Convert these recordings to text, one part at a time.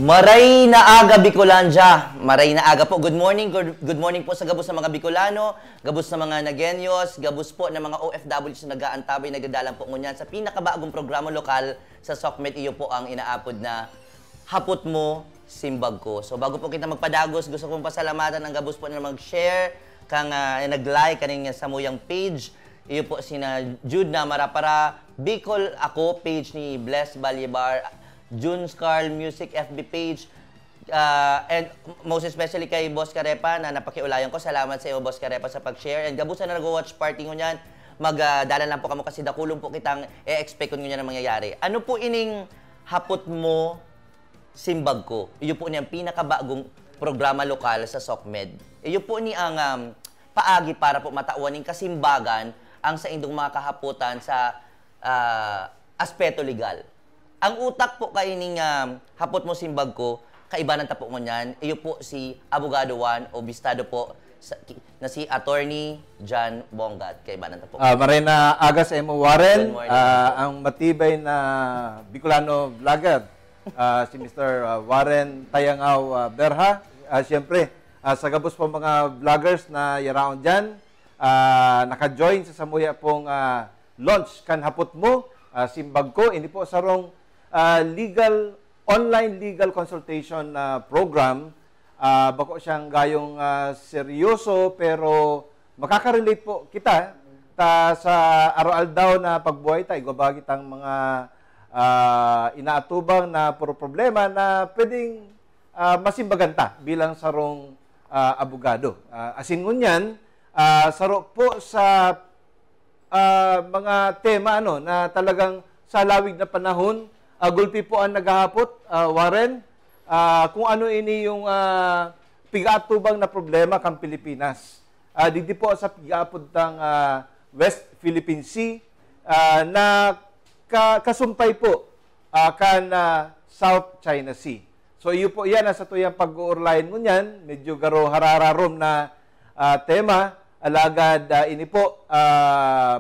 Maray na aga Bicolandia. Maray na aga po. Good morning po sa gabos ng mga Bicolano, gabos ng mga Nagenyos, gabos po ng mga OFWs na nag-aantabay, nagdadalang po ngunyan sa pinakabagong programa lokal sa SOCMED. Iyo po ang inaapod na Hapot Mo, Simbag Ko. So bago po kita magpadagos, gusto kong pasalamatan ang gabos po na mag-share, kang nag-like kaning sa muyang page. Iyo po sina Jude na Marapara, Bicol Ako, page ni Bless Balyebar, June's Carl Music FB page, and most especially kay Boss Carepa na napakiulayan ko. Salamat sa iyo, Boss Carepa, sa pag-share. And gabusan na nag-watch party ko niyan. Magdala lang po kamo kasi dakulong po kitang e-expect ko niyan na mangyayari. Ano po ining Hapot Mo, Simbag Ko? Iyo po niyang pinakabagong programa lokal sa SOCMED. Iyo po ni ang paagi para po matauaning kasimbagan ang sa indong mga kahaputan sa aspeto legal. Ang utak po kay ning Hapot Mo, Simbag Ko, kaibanan ta po ngunyan. Iyo po si Abogado Juan Obistado po na si Attorney John Bongat. Kaibanan ta po. Marina Agas Emo Warren, ang matibay na Bicolano vlogger, si Mr. Warren Tayangaw Berha. Siyempre, sa gabos po mga vloggers na yaraon dyan, naka-join sa samuya pong launch kan Hapot Mo, Simbag Ko. Ini po sarong online legal consultation program. Bako siyang gayong seryoso pero makaka-relate po kita sa araw daw na pagbuhay tayo. Igabagi tang mga inaatubang na problema na pwedeng masimbaganta bilang sarong abogado. Asin ngunyan, saro po sa mga tema na talagang sa lawig na panahon, gulpi po ang naghahapot, Warren, kung ano ini yung pigaatubang na problema kang Pilipinas. Dito po sa pigaapod ng West Philippine Sea na kasumpay po kan South China Sea. So iyo po yan, sa tuyang pag-uurlayan mo niyan, medyo garo harararom na tema, alagad ini po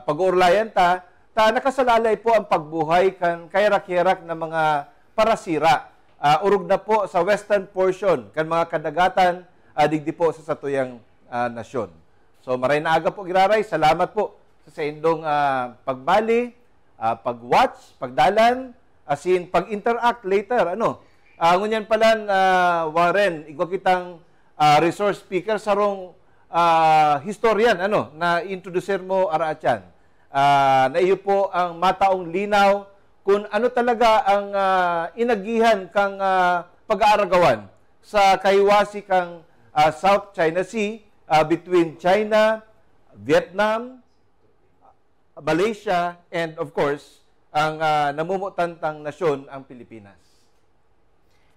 pag-uurlayan ta nakasalalay po ang pagbuhay kan kairak-yarak na mga parasira. Urog na po sa western portion kan mga kadagatan, digdi po sa satuyang nasyon. So maray na aga po giraray, salamat po sa indong pagbali, pag-watch, pagdalan, asin pag-interact later. Ngunyan pala, Warren, igwa kitang resource speaker sarong historian, na introducer mo araatyan. Na iyo po ang mataong linaw kung ano talaga ang inagihan kang pag-aaragawan sa kaiwasi kang South China Sea between China, Vietnam, Malaysia, and of course, ang namumutantang nasyon ang Pilipinas.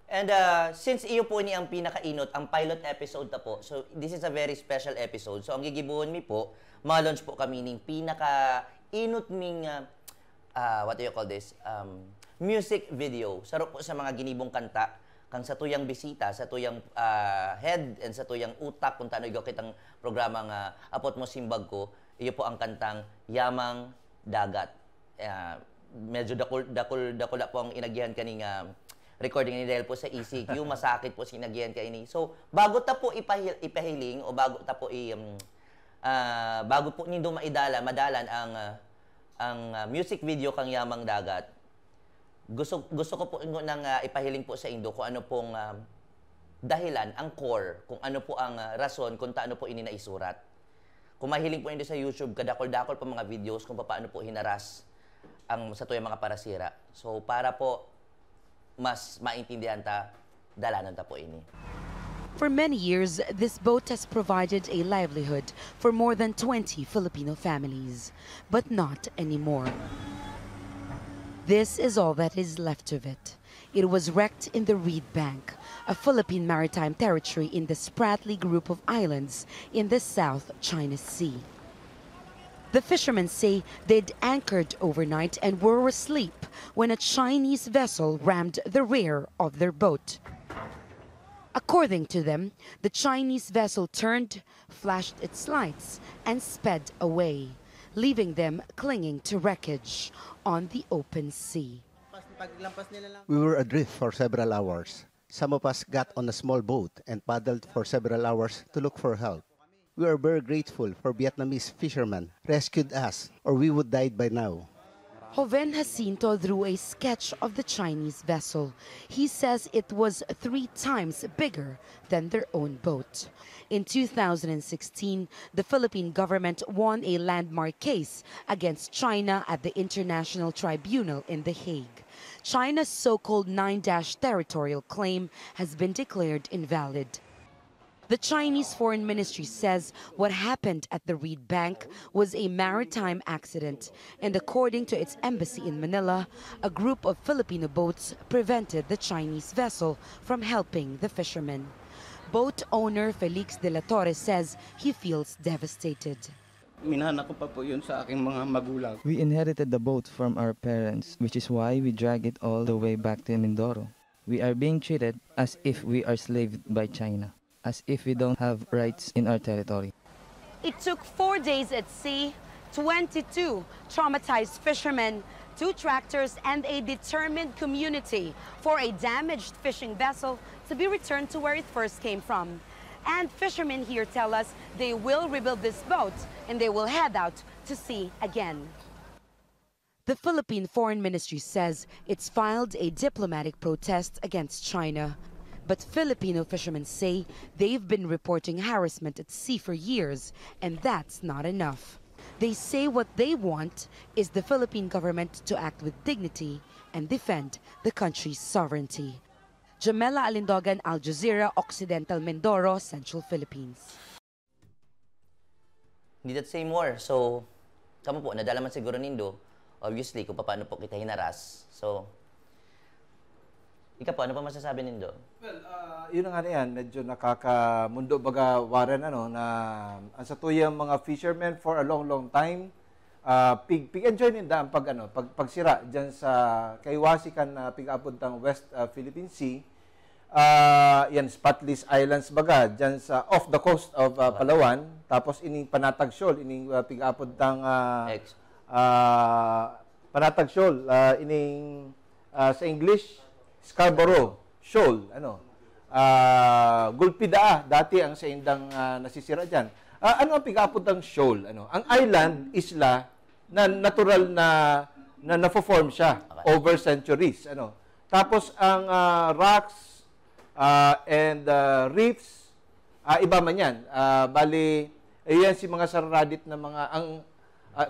And since iyo po ni ang pinaka-inot, ang pilot episode na po, so this is a very special episode. So ang gigibuhon mi po, ma-launch po kami ng pinaka-inot ming, what do you call this, music video. Sarap po sa mga ginibong kanta, kang sa tuyang bisita, sa tuyang head, and sa tuyang utak, kung taano kitang programang Hapot Mo, Simbag Ko, iyo po ang kantang Yamang Dagat. Medyo dakul po ang inagihan kaning recording ni dahil po sa ECQ, masakit po sinagihan ka ini. So, bago ta po ipahiling o bago ta po bago po nindo madalan ang music video kang Yamang Dagat, gusto ko po nang ipahiling po sa indo kung ano pong dahilan, ang core, kung ano po ang rason kung taano po ini naisurat. Kung mahiling po nindo sa YouTube, kadakol-dakol po mga videos kung paano po hinaras ang sa tuyang mga parasira. So, para po mas maintindihan ta, dalanan ta po ini. For many years, this boat has provided a livelihood for more than 20 Filipino families, but not anymore. This is all that is left of it. It was wrecked in the Reed Bank, a Philippine maritime territory in the Spratly group of islands in the South China Sea. The fishermen say they'd anchored overnight and were asleep when a Chinese vessel rammed the rear of their boat. According to them, the Chinese vessel turned, flashed its lights, and sped away, leaving them clinging to wreckage on the open sea. We were adrift for several hours. Some of us got on a small boat and paddled for several hours to look for help. We are very grateful for Vietnamese fishermen rescued us, or we would died by now. Hoven Jacinto drew a sketch of the Chinese vessel. He says it was 3 times bigger than their own boat. In 2016, the Philippine government won a landmark case against China at the International Tribunal in The Hague. China's so-called 9-dash territorial claim has been declared invalid. The Chinese Foreign Ministry says what happened at the Reed Bank was a maritime accident, and according to its embassy in Manila, a group of Filipino boats prevented the Chinese vessel from helping the fishermen. Boat owner Felix de la Torre says he feels devastated. Minana ko pa po yun sa aking mga magulang. We inherited the boat from our parents, which is why we drag it all the way back to Mindoro. We are being treated as if we are slaved by China, as if we don't have rights in our territory. It took 4 days at sea, 22 traumatized fishermen, 2 tractors, and a determined community for a damaged fishing vessel to be returned to where it first came from. And fishermen here tell us they will rebuild this boat and they will head out to sea again. The Philippine Foreign Ministry says it's filed a diplomatic protest against China. But Filipino fishermen say they've been reporting harassment at sea for years, and that's not enough. They say what they want is the Philippine government to act with dignity and defend the country's sovereignty. Jamela Alindogan, Al Jazeera, Occidental Mindoro, Central Philippines. Hindi that say more. So, kamo po, nadala man siguro nindo, obviously, kung paano po kita hinaras. So, ikaw po, ano pa masasabi nindo? Well, yun na nga na yan, medyo nakakamundo baga Warren, ano, na ang satuyang mga fishermen for a long time, pig-enjoy nila ang pagsira dyan sa kaiwasikan na pig-apuntang West Philippine Sea, yan, Spotless Islands baga, dyan sa off the coast of Palawan, tapos ining Panatag Shoal, ining pig-apuntang Panatag Shoal, ining sa English, Scarborough Shoal, Gulpidaa, dati ang sa indang nasisira dyan. Ano ang pig-apuntang shoal? Ang island, isla, na natural na na-form siya over centuries. Tapos ang rocks and reefs, iba man yan. Bali, ayan si mga sararadit na mga, ang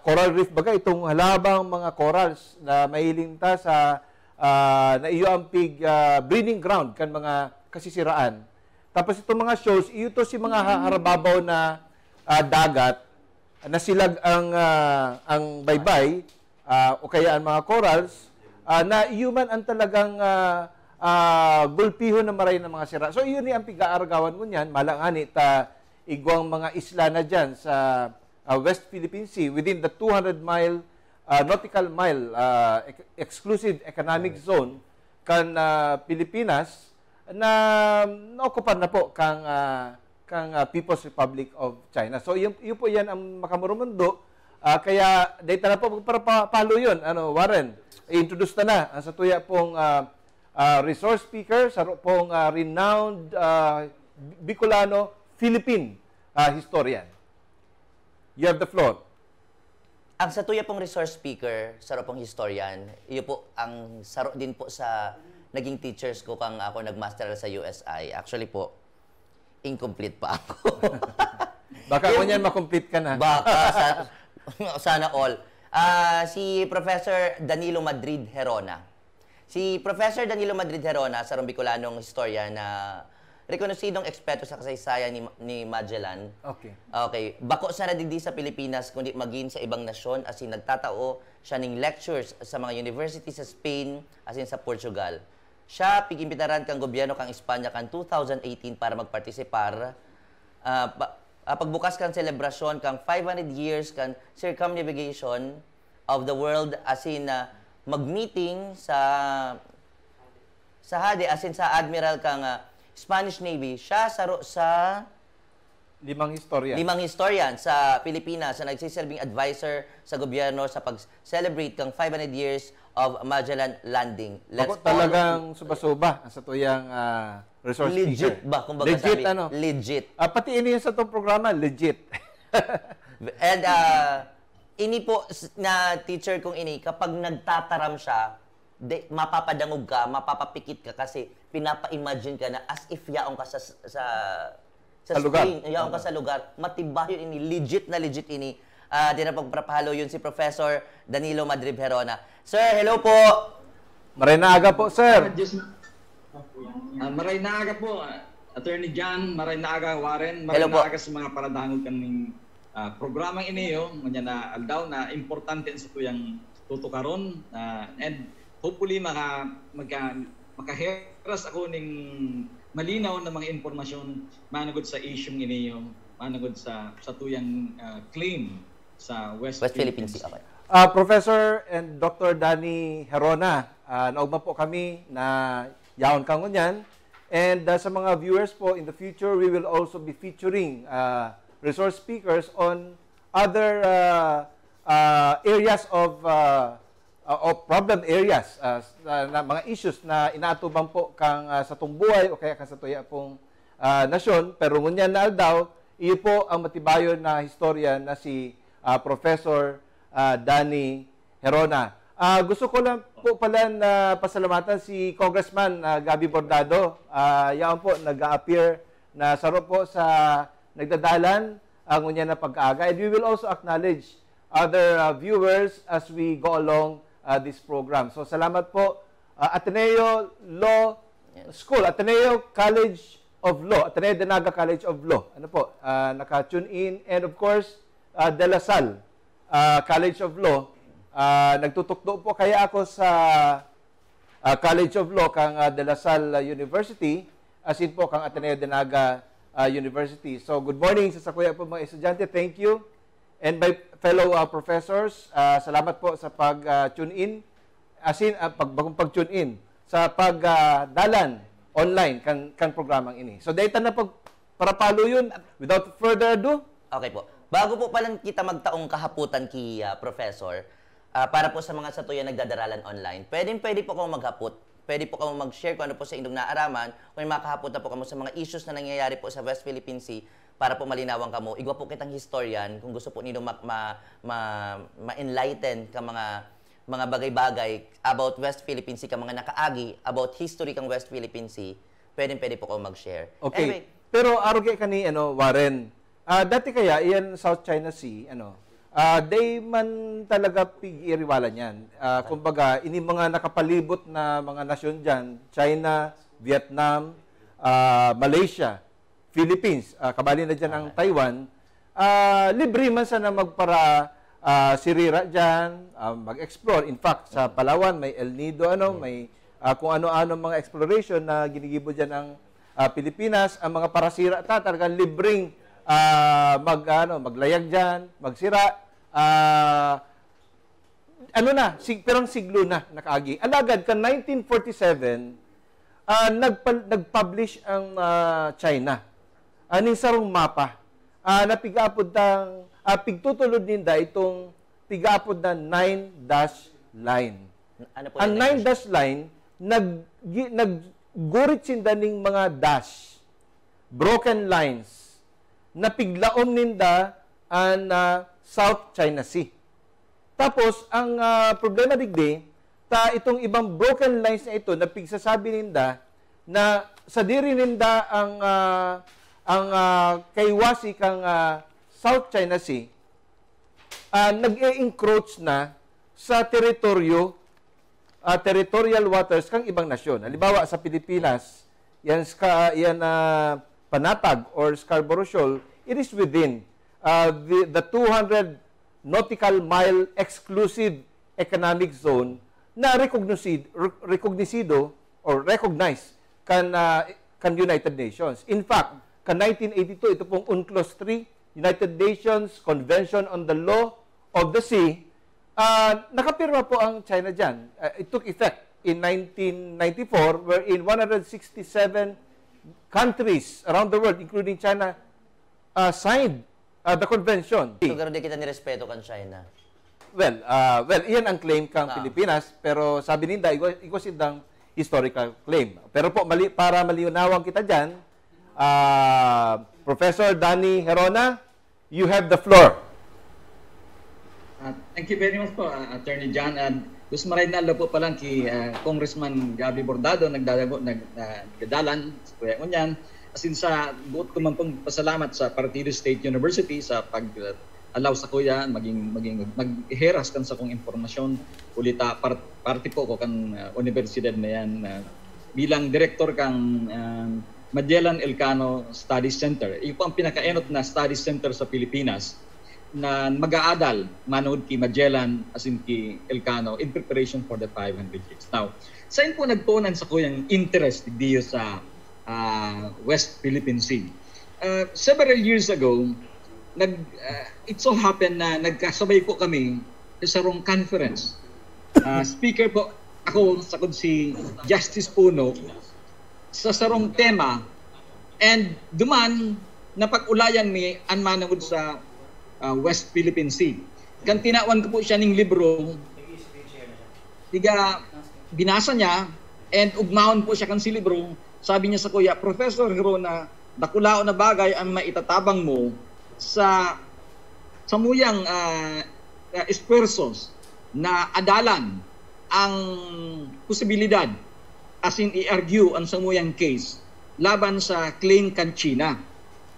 coral reef baga, itong halabang mga corals na mahilinta sa na iyo ang breeding ground kan mga kasisiraan. Tapos itong mga shoals, iyo to si mga harababaw na dagat, nasilag ang baybay, o kaya ang mga corals, na human ang talagang gulpiho na maray ng mga sira. So, iyon ni ang pigaargawan mo niyan, malangani ta igwang mga isla na dyan sa West Philippine Sea, within the 200-mile nautical mile exclusive economic zone kan Pilipinas na naokupan na po kang People's Republic of China. So, yun po yan ang makamurumundo. Kaya, data na po, para palo yun, Warren, i-introduce na ang sa tuya pong resource speaker, sa pong renowned Bicolano Philippine historian. You have the floor. Ang satuya pong resource speaker, saro pong historian, iyo po ang saro din po sa naging teachers ko kang ako nagmasteral sa USI. Actually po, incomplete pa ako. Baka kung yan makomplete ka na. Baka, sana all. Si Professor Danilo Madrid Herona. Si Professor Danilo Madrid Herona, sarong Bicolanong historian na rekonosidong eksperto sa kasaysayan ni Magellan. Okay. Okay. Bako sa nadindi sa Pilipinas, kundi maging sa ibang nasyon, as in nagtatao siya ng lectures sa mga university sa Spain, as in sa Portugal. Siya, pigimbitaran kang gobyerno kang Espanya kang 2018 para magpartisipar. Pagbukas kang selebrasyon kang 500 years kang circumnavigation of the world, as in mag-meeting sa HADE, as in sa Admiral kang Spanish Navy. Siya saro sa 5 historia. 5 historian sa Pilipinas na nagsisilbing advisor sa gobyerno sa pag-celebrate ng 500 years of Magellan Landing. Ako talagang suba-suba sa tuyang resource legit speaker. ba? Kumbaga Legit, sabi, ano? legit. Pati ini sa itong programa, legit. And ini po na teacher kong ini, kapag nagtataram siya, mapapadangog ka, mapapapikit ka kasi pinapa-imagine ka na as if yaong ka sa lugar. screen, yaong ka sa lugar. Matibay yun ini, legit ini. Di na pagpapahalo yun si Professor Danilo Madrid Herona. Sir, hello po! Maray na aga po, sir. Maray na aga po, Attorney John, maray na aga Warren, maray Hello na po. aga sa mga paradangog kaning programang iniyo, manya na aldaw na importante sa tuyang tutukaron and hopefully makaheras ako ning malinaw na mga impormasyon managod sa issue iniyo, managod sa tuyang claim sa West Philippine Sea. Okay. Professor and Dr. Danny Herona, naugma po kami na yaon kang ngunyan. And sa mga viewers po, in the future, we will also be featuring resource speakers on other areas of problem areas, na mga issues na inaatubang po kang sa tungbuhay o kaya kang sa tuya pong nasyon. Pero ngunyan na daw, iyo po ang matibayon na historian na si Professor Danny Herona. Gusto ko lang po pala na pasalamatan si Congressman Gabby Bordado. Yan po, nag-appear na saro po sa nagdadalan ang ngunyan na pag-aaga. And we will also acknowledge other viewers as we go along this program. So salamat po. Ateneo Law School, Ateneo College of Law, Ateneo de Naga College of Law. Ano po, naka-tune in. And of course, De La Salle College of Law. Nagtutukdo po kaya ako sa College of Law kang De La Salle University, as in po kang Ateneo de Naga University. So good morning sa sakuya po mga estudyante. Thank you. And my fellow professors, salamat po sa pag-tune in, as in bagong pag-tune in sa pagdalan online kan programang ini. So data na para palo yun. Without further ado. Okay po. Bago po palang kita magtaong kahaputan kay Professor, para po sa mga satuya nagdadaralan online, pwede po kamo maghapot. Pwede po kamo mag-share kung ano po sa inyong naaraman, kung may makahapot na po kamo sa mga issues na nangyayari po sa West Philippine Sea, para po malinawan kamo. Igwa po kitang historian, kung gusto po ninyo ma-enlighten ka mga bagay-bagay about West Philippine Sea, ka mga nakaagi, about history kang West Philippine Sea, pwede po kamo mag-share. Okay. Anyway, pero aroge kani Warren. Dati kaya iyan South China Sea, they man talaga pig-iriwala niyan. Kumbaga, ini mga nakapalibot na mga nasyon diyan, China, Vietnam, Malaysia, Philippines, kabali na diyan ang Taiwan, libre man sana magpara sirira diyan, mag-explore. In fact, sa Palawan may El Nido may kung ano-ano mga exploration na ginigibo diyan ang Pilipinas, ang mga parasira talagang libreng maglayag diyan, magsira. Perang siglo na nakaagi. Alagad ka 1947 nag-publish ang China. Ning sarong mapa. Napigapod ng pigtutulod ninda itong pigapod na 9-dash line. ano po Ang yan? 9-dash line naggurit sinda ning mga dash, broken lines, na piglaom ninda ang South China Sea. Tapos, ang problema digdi, itong ibang broken lines na ito, na pigsasabi ninda, na sa diri ninda ang kaiwasi kang South China Sea, nag-e-encroach na sa territorial waters kang ibang nasyon. Halimbawa, sa Pilipinas, yan Panatag or Scarborough Shoal, it is within the 200 nautical mile exclusive economic zone na recognized kan United Nations. In fact, kan 1982, ito pong UNCLOS 3, United Nations Convention on the Law of the Sea, nakapirma po ang China dyan. It took effect in 1994, wherein 167 countries around the world, including China, signed the convention. Pero di kita nirespeto kan China. Well, iyan ang claim kang Pilipinas, pero sabi ninda, iko sindang historical claim. Pero po, para maliunawan kita dyan, Professor Danny Herona, you have the floor. Thank you very much po, Attorney John. Gusto maray na po palang kay Congressman Gabby Bordado, nagdadalan sa kuya ngunyan. Asin sa buot ko man pong pasalamat sa Partido State University sa pag-allow sa kuya mag-heras kan sa kong informasyon. Ulita, party po ko kan universidad na yan. Bilang director kang Magellan Elcano Studies Center. Iyo po ang pinaka-enot na studies center sa Pilipinas na mag-aadal manood kay Magellan as in kay Elcano in preparation for the 500 years. Now, saan po nagtuunan sa kuyang interest diyo sa West Philippine Sea? Several years ago, it so happened na nagkasabay po kami sa sarong conference. Speaker po ako sakod si Justice Puno sa sarong tema, and duman napag-ulayan mi ang manangod sa West Philippine Sea. Kan tinawan ko po siya ng libro, binasa niya, and ugmaon po siya kan si libro. Sabi niya sa kuya, Professor Herona, dakulao na bagay ang maitatabang mo sa samuyang esfuerzos na adalan ang posibilidad as in i-argue ang samuyang case laban sa claim kan China.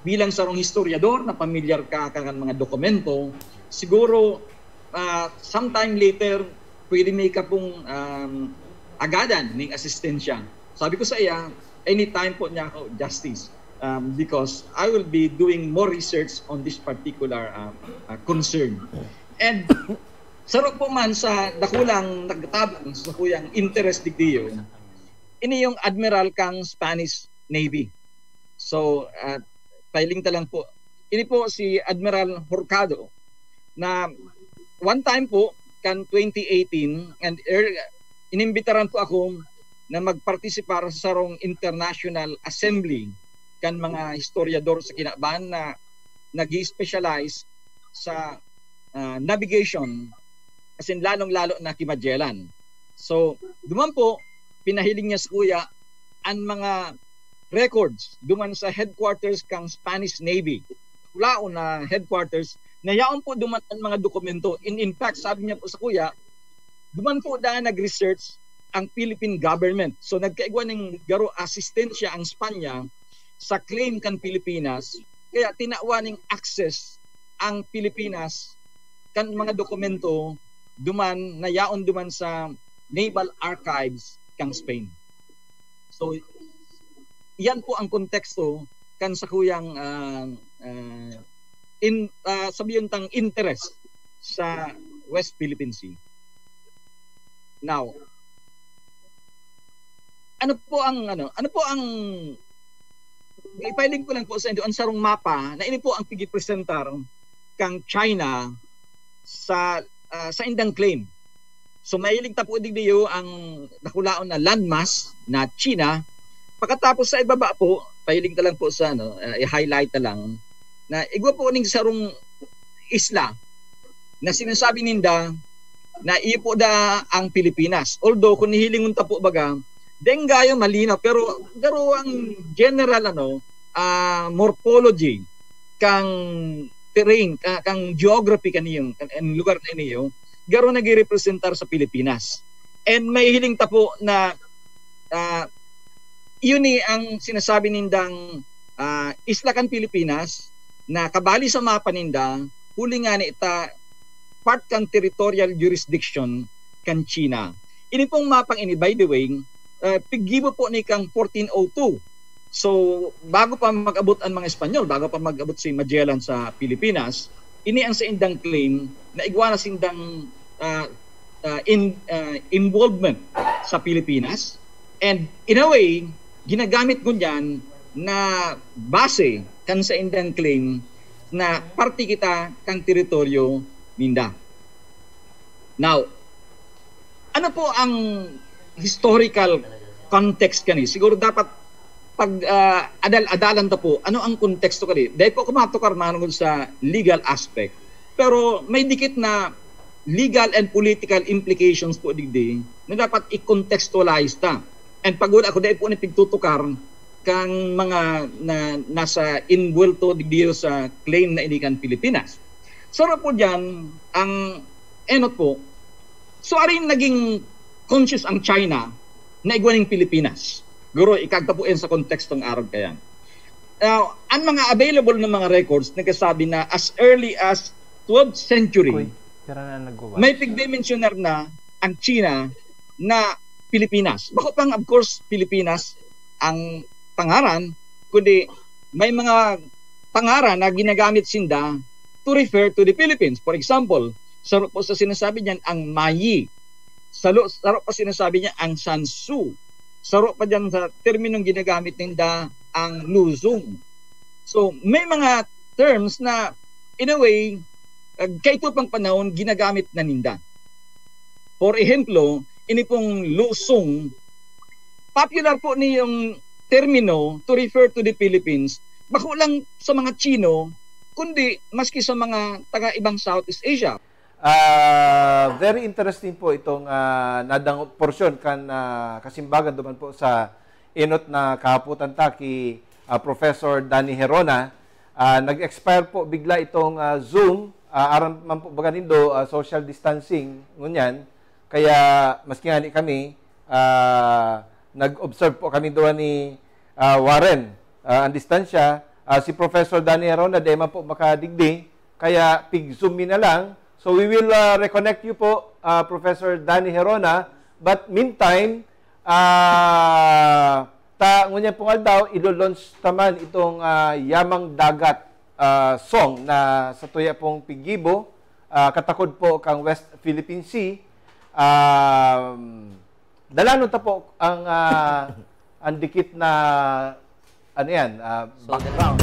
Bilang sarong historiador na pamilyar ka kan mga dokumento, siguro sometime later pwede may ka pong agadan ng asistensya. Sabi ko sa iya, anytime po niya ako, Justice, because I will be doing more research on this particular concern. And sarap po man sa dakulang nagtabang sa kuyang interest digdiyo, ini yung Admiral kang Spanish Navy. So, filing ta lang po. Ini po si Admiral Hurtado na one time po kan 2018 and inimbitaran po ako na magpartisipar sa sarong international assembly kan mga historiador sa kinaban na nag-specialize sa navigation as in lalong-lalo na kay Magellan. So, duman po pinahiling niya sa kuya ang mga records duman sa headquarters kang Spanish Navy. Laon na headquarters, nayaon po duman ang mga dokumento. In fact, sabi niya po sa kuya, duman po dahil nag-research ang Philippine government. So nagkaigwa ng garo asistensya ang Spanya sa claim kan Pilipinas, kaya tinawa ng access ang Pilipinas kan mga dokumento duman, nayaon duman sa Naval Archives kang Spain. So yan po ang konteksto kan sa kuyang sabihin tang interest sa West Philippine Sea. Now, ano po ang ipiling ko lang po sa inyo ang sarong mapa na ini po ang pigipresentar kang China sa indang claim. So mailig ta po digdiyo ang nakulaon na landmass na China. Pagkatapos sa ibaba po, pahiling ta lang po sa i-highlight ta lang na igwa po ning sarong isla na sinasabi ninda na ipo da ang Pilipinas. Although kung nihilingon ta po baga, denggayo malinaw pero garo ang general morphology kang terrain kang geography kaniyong ang lugar na niyo garo nagrepresentar sa Pilipinas. And may hiling ta po na yun ang sinasabi nindang isla kan Pilipinas na kabali sa mapa ninda huli nga ni ita part kan territorial jurisdiction kan China. Ini pong mapang ini by the way piggibo po ni kang 1402. So bago pa mag-abot ang mga Espanyol, bago pa mag-abot si Magellan sa Pilipinas, ini ang sa indang claim na igwa na sindang involvement sa Pilipinas. And in a way, ginagamit ko niyan na base kan sa indang claim na parte kita kang teritoryo ninda. Now, ano po ang historical context kani? Siguro dapat pag adal-adalan ta po, ano ang konteksto kadi? Dahil po kumatukar manungod sa legal aspect. Pero may dikit na legal and political implications po digdi na dapat i-contextualize ta. And pagod ako dahil po ni pigtutukar kang mga nasa inbuelto digdi sa claim na inikan Pilipinas. Sarap po dyan, ang enot po, so arin naging conscious ang China na igwaning Pilipinas. Guro, ikagtapuin sa kontekstong Arab kaya. Now, ang mga available na mga records nagkasabi na as early as 12th century, may pigdimensioner na ang China na Pilipinas. Bako pang, of course, Pilipinas ang pangaran, kundi may mga pangaran na ginagamit sinda to refer to the Philippines. For example, saro po sa sinasabi niyan ang Mayi. Saro pa sinasabi niya ang Sansu. Saro pa dyan sa terminong ginagamit ninda ang Luzon. So, may mga terms na, in a way, kaito pang panahon, ginagamit na ninda. For example, ini pong Luzon, popular po niyong termino to refer to the Philippines, bako lang sa mga Chino, kundi maski sa mga taga-ibang Southeast Asia. Very interesting po itong nadang porsyon kan kasimbagan duman po sa inot na kahaputan ta ki Professor Danny Herona. Nag-expire po bigla itong Zoom, aram man po baga nindo social distancing ngunyan, kaya maski nga ni kami nag-observe po kami doon ni Warren ang distansya. Si Professor Danny Herona di man po makadigdi, kaya pig-zoom na lang. So we will reconnect you po, Professor Danny Herona. But meantime, ngunyan po nga daw, ilo-launch taman itong Yamang Dagat song na sa tuya pong Pigibo, katakod po kang West Philippine Sea. Dalanon ta po ang dikit na ano yan, background.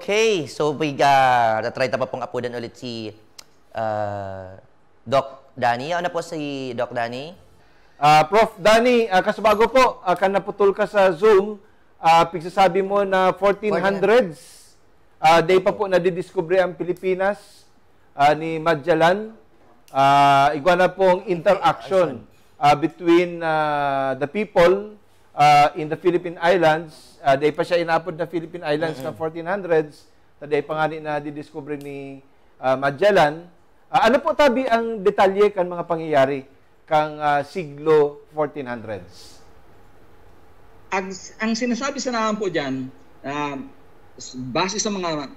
Okay, so natry pa pong apudan ulit si Doc Danny. Ano po si Doc Danny? Prof. Danny, kasubago po, kan naputol ka sa Zoom, pigsasabi mo na 1400s, day pa po nadidiscovery ang Pilipinas ni Magellan. Igwa na pong interaction between the people in the Philippine Islands. Day pa siya inapod na Philippine Islands na 1400s. Day pa nga na didiscovery ni Magellan. Ano po tabi ang detalye kan mga pangyayari kang siglo 1400s? Ang sinasabi sa naman po dyan, base sa mga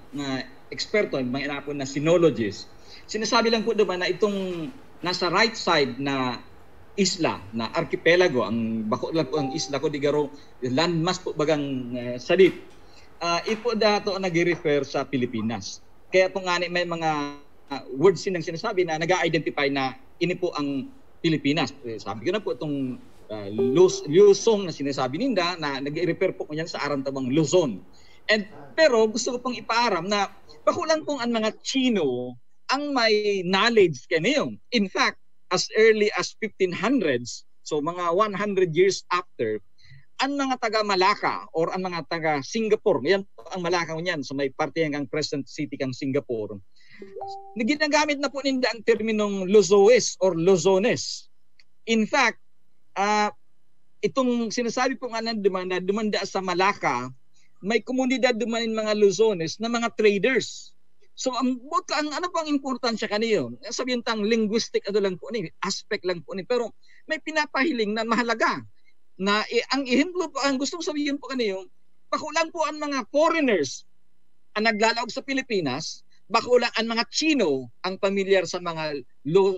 eksperto, mga inapon na sinologists, sinasabi lang po naman na itong nasa right side na isla, na archipelago, ang bako lang po ang isla ko, digaro, landmass po bagang salit. Ipo dato nag-refer sa Pilipinas. Kaya po nga may mga words silang sinasabi na nag-identify na ini po ang Pilipinas. Sabi ko na po itong Luzon na sinasabi ninda na nag-refer po ko yan sa arantabang Luzon. Pero gusto ko pong ipaaram na bakulang pong ang mga Chino ang may knowledge kaniyon. In fact, as early as 1500s, so mga 100 years after, ang mga taga Malacca or ang mga taga Singapore, yan ang Malacca niyan, so may parte hanggang present city kang Singapore, ginagamit na po ninda ang terminong Luzoes or Luzones. In fact, itong sinasabi po nga ng dumanda sa Malacca, may komunidad dumanin mga Luzones na mga traders. So ang ano pang importansya kaniyo? Sabihin tang linguistic ano lang po ni, aspect lang po ni, pero may pinapahiling na mahalaga na ang ehemplo po, ang gustong sabihin po kaniyo, bakulang po ang mga foreigners ang naglalaog sa Pilipinas, bakulang ang mga Chino ang pamilyar sa mga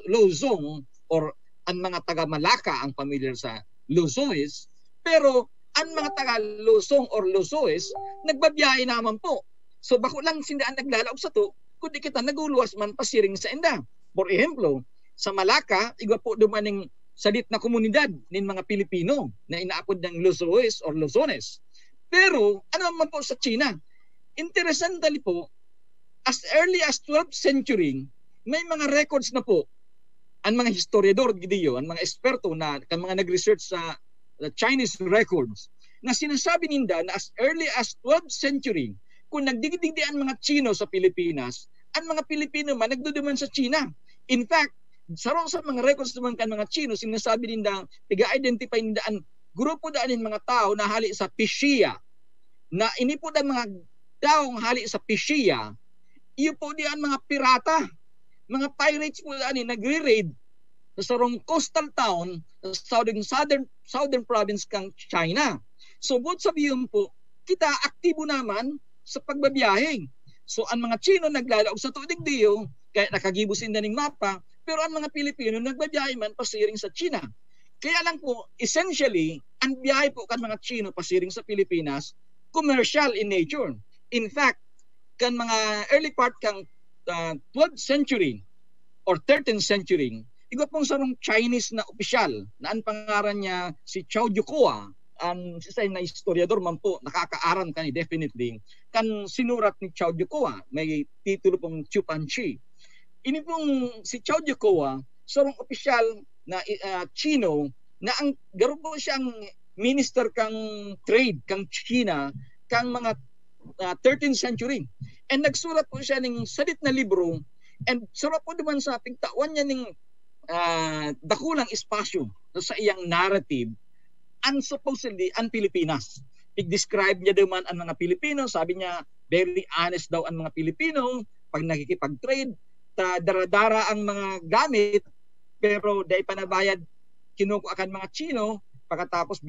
Luzon or ang mga taga Malacca ang pamilyar sa Luzoes, pero ang mga taga Luzon or Luzoes nagbabiyahe naman po. So bako lang sindaan naglalaog sa to, kundi kita naguluwas man pasiring sa inda. For example, sa Malacca, igwa po dumaning salit na komunidad nin mga Pilipino na inaapod ng Luzoes or Luzones. Pero ano man po sa China, interesantly po, as early as 12th century, may mga records na po ang mga historiador gidiyo, ang mga eksperto na kan mga nag-research sa Chinese records na sinasabi ninda na as early as 12th century, kung nagdigdigdi ang mga Chino sa Pilipinas, ang mga Pilipino man nagduduman sa China. In fact, sa mga records naman kan mga Chino, sinasabi ninda, tiga-identify ninda ang grupo daan ng mga tao na hali sa Pisia, na inipod ang mga taong hali sa Pisia, iyo po diyan mga pirata, mga pirates po daan nagre-raid sa sarong coastal town sa southern province kang China. So both sabihin po, kita aktibo naman sa pagbabiyahe. So ang mga Chino naglalaog sa tuig diyo, kaya nakagibos inda ning mapa, pero ang mga Pilipino nagbabiyahe man pasiring sa China. Kaya lang po, essentially, ang biyahe po kan mga Chino pasiring sa Pilipinas, commercial in nature. In fact, kan mga early part kang 12th century or 13th century, iba pong sarong Chinese na opisyal na ang pangaran niya si Chao Yukoa, ang isa na historiador man po, nakakaaram kani definitely, kan sinurat ni Chao Yukoa, may titulo pong Chupanchi. Ini pong si Chao Yukoa, sarong opisyal na Chino, na ang garo po siyang minister kang trade, kang China, kang mga 13th century. And nagsulat po siya ng salit na libro, and sarap po naman sa pigtawan niya ng dakulang espasyo sa iyang narrative, and supposedly ang Pilipinas. I-describe niya naman ang mga Pilipino, sabi niya very honest daw ang mga Pilipino pag nakikipag-trade, daradara ang mga gamit, pero dahil panabayad kinukuha kan mga Chino, pagkatapos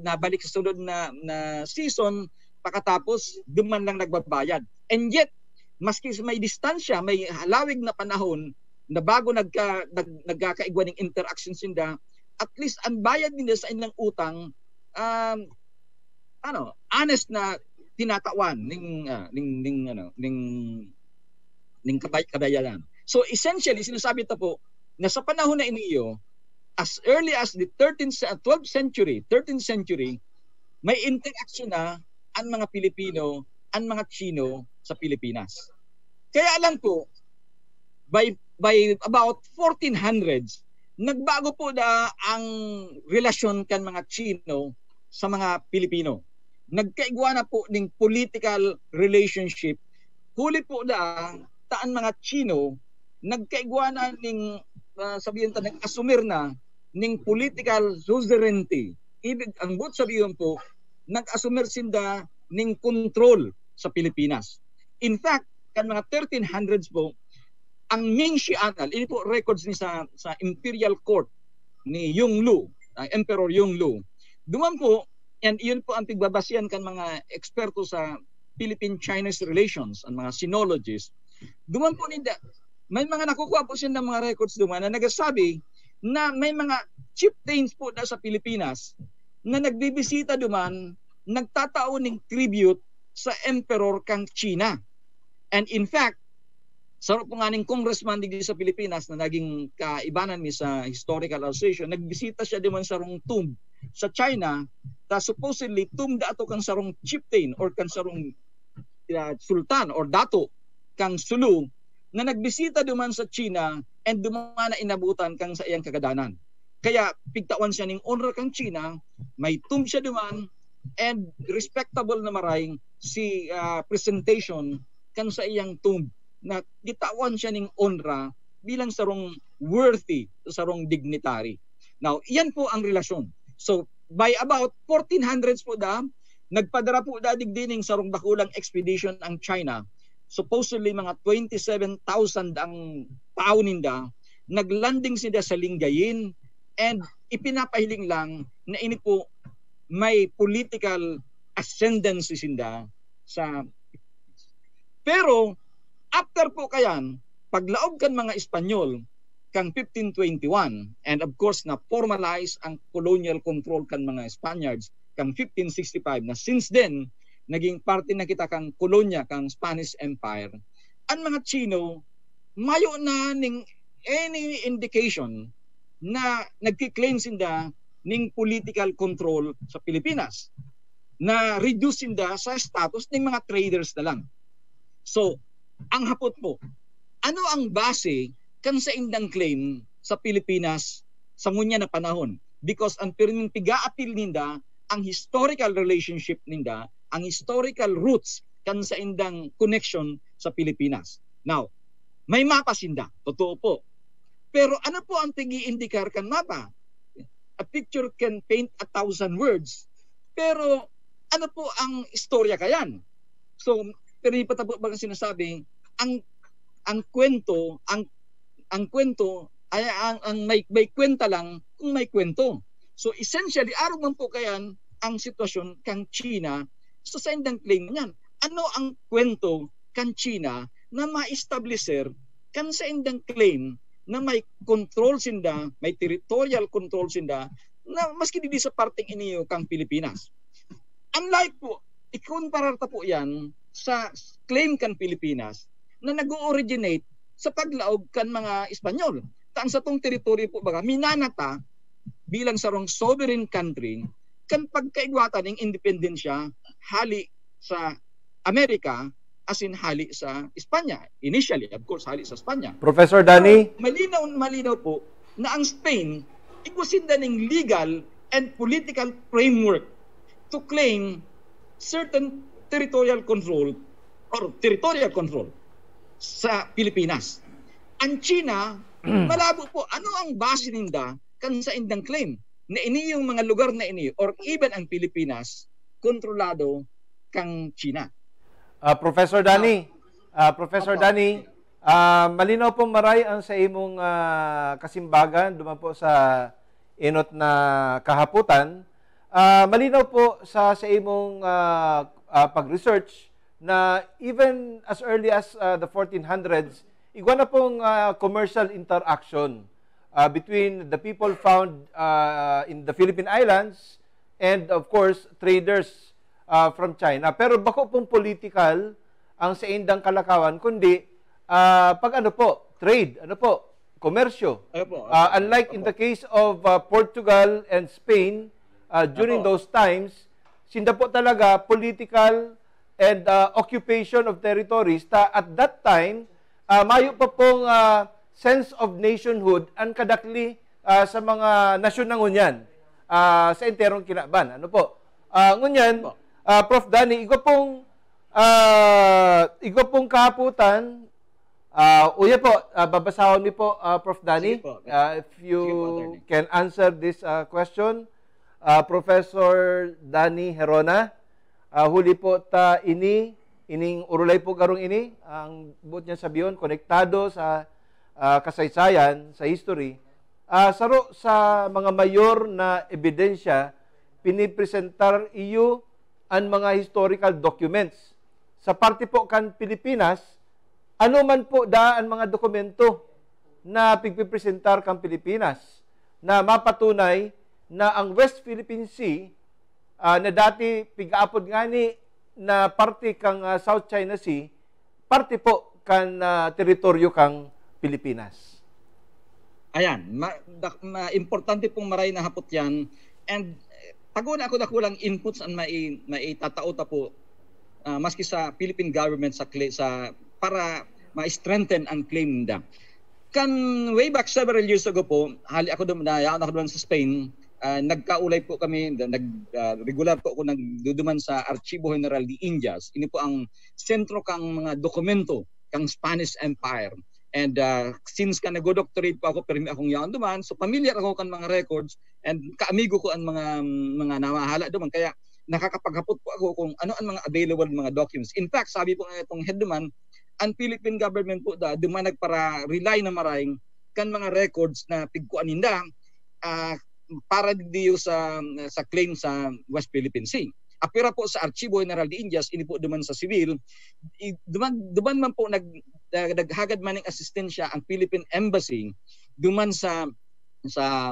nabalik sa sunod na season, pagkatapos duman lang nagbabayad. And yet, maski may distansya, may halawig na panahon na bago nagkakaigwa ng interactions nila, at least ang bayad nila sa ilang utang honest na tinatawan ning kabayaran. So essentially sinasabi ta po na sa panahon na iniyo, as early as the 13th century, may interaction na ang mga Pilipino, ang mga Chino sa Pilipinas. Kaya lang po, by about 1400s, nagbago po da ang relasyon kan mga Chino sa mga Pilipino. Nagkaigwa na po ng political relationship. Huli po da taan mga Chino, nagkaigwa na ng sabihin ta nag-asumir na ng political suzerainty. Ibig ang but sabihin po, nag-asumir sinda ng control sa Pilipinas. In fact, kan mga 1300s po, ang Mingxi Annal, ini po records ni sa Imperial Court ni Yongle, ang Emperor Yongle. Duman po, and iyon po ang tigbabasihan kan mga eksperto sa Philippine-Chinese relations, ang mga sinologists. Duman po may mga nakukuha po siya ng mga records duman na nagsasabi na may mga chieftains po na sa Pilipinas na nagbibisita duman, nagtataon ng tribute sa Emperor kang China. And in fact, sarap po nga ng congressman dito sa Pilipinas na naging kaibanan ni sa Historical Association, nagbisita siya duman sa sarong tomb sa China, ta supposedly tomb da ato kang sarong chieftain or kang sarong sultan or dato kang Sulu na nagbisita duman sa China and duman na inabutan kang sa iyang kagadanan. Kaya pigtawan siya ning honor kang China, may tomb siya duman, and respectable na maray si presentation kan sa iyang tomb na gitawan siya ning honra bilang sarong worthy, sarong dignitary. Now, iyan po ang relasyon. So, by about 1400s po Nagpadara po dadig dining sarong dakulang expedition ang China. Supposedly mga 27,000 ang tao ninda. Naglanding sila sa Lingayen and ipinapahiling lang na ini po may political ascendancy sinda sa. Pero after po kayan, paglaog kan mga Espanyol kang 1521 and of course na formalize ang colonial control kan mga Spaniards kang 1565 na since then naging parte na kita kang kolonya kang Spanish Empire. Ang mga Chino mayo na ning any indication na nagki-claim sinda ning political control sa Pilipinas na reduce sinda sa status ng mga traders na lang. So, ang hapot po, ano ang base kan sa indang claim sa Pilipinas sa ngunya na panahon? Because ang pirming piga-apil ninda, ang historical relationship ninda, ang historical roots kan sa indang connection sa Pilipinas. Now, may mapa sinda, totoo po. Pero ano po ang tigi-indikar kan mapa? A picture can paint 1,000 words. Pero ano po ang istorya kayan? So, pero hindi pa tapos bagang sinasabi, ang kwento ay ang may kwenta lang kung may kwento. So essentially araw man po kayan ang sitwasyon kang China sa sendang claim niyan. Ano ang kwento kang China na ma-establisher kan sa indang claim na may control sinda, may territorial control sinda na maski di sa parteng iniyo kang Pilipinas. Unlike po, ikonpararta po yan sa claim kan Pilipinas na nag-originate sa paglaog kan mga Espanyol. Taan sa tong teritoryo po baga, minanata bilang sarong sovereign country kan pagkaigwata ng independensya hali sa Amerika as in hali sa Espanya. Initially, of course, hali sa Espanya. Professor Danny? Malinaw po na ang Spain igusinda ng legal and political framework to claim certain territorial control sa Pilipinas. Ang China, malabo po, ano ang base ninda kan sa indang claim na ini yung mga lugar na ini or even ang Pilipinas kontrolado kang China. Professor Danny, malinaw po maray ang sa imong kasimbagan duman po sa inot na kahaputan. Malinaw po sa imong pag-research na even as early as the 1400s, igwa na pong commercial interaction between the people found in the Philippine Islands and of course traders from China. Pero bako pong political ang sa indang kalakawan, kundi pag trade, komersyo. Unlike in the case of Portugal and Spain during those times, sinda po talaga political and occupation of territories. At that time, mayo pa pong sense of nationhood ang kadakli sa mga nasyon ng ngunyan sa enterong kinaban. Ngunyan, Prof. Danny, igo pong kahaputan, uya po, babasahon mi po, Prof. Danny, if you can answer this question. Professor Danny Herona, huli po ta ining urulay po karong ini, ang buot niya sabiyon, konektado sa kasaysayan, sa history. Saro sa mga mayor na ebidensya, pinipresentar iyo ang mga historical documents. Sa parte po kan Pilipinas, ano man po ang mga dokumento na pigpipresentar kan Pilipinas na mapatunay na ang West Philippine Sea na dati pigaapod ngani na parte kang South China Sea, parte po kan teritoryo kang Pilipinas. Ayan, importante pong maray na hapot yan. And paguna ako dakulang inputs ang maitatauta po maski sa Philippine government para ma-strengthen ang claim nila. Kan way back several years ago po, hali ako doon sa Spain, nagkaulay po kami, regular po ako nagduduman sa Archivo General de Indias. Ini po ang sentro kang mga dokumento kang Spanish Empire. And since nag-doctorate po ako, pero akong yaon duman, so familiar ako kan mga records and kaamigo ko ang mga namahala duman. Kaya nakakapaghapot po ako kung ano ang mga available mga documents. In fact, sabi po nga itong head naman, ang Philippine government po dumanag para rely na maraming kan mga records na pigkuan ninda para diyo sa claim sa West Philippine Sea. Apira po sa Archivo General de Indias, ini po duman sa civil, duman man po naghagad maning asistensya ang Philippine Embassy duman sa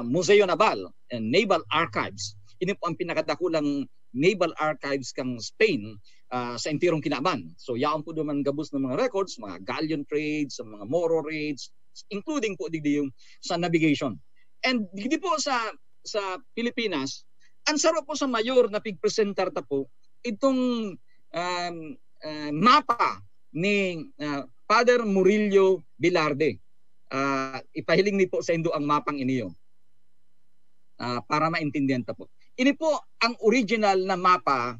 Museo Naval and Naval Archives. Ini po ang pinakadakulang Naval Archives kang Spain sa entirong Kinaban. So yaon po duman gabos ng mga records, mga galleon trades, sa mga Moro raids, including po digdi yung sa navigation. And digdi po sa Pilipinas, ang sarap po sa mayor na pigpresentar ta po itong mapa ni Father Murillo Velarde. Ipahiling ni po sa Indo ang mapang iniyo para maintindihan ta po. Ini po ang original na mapa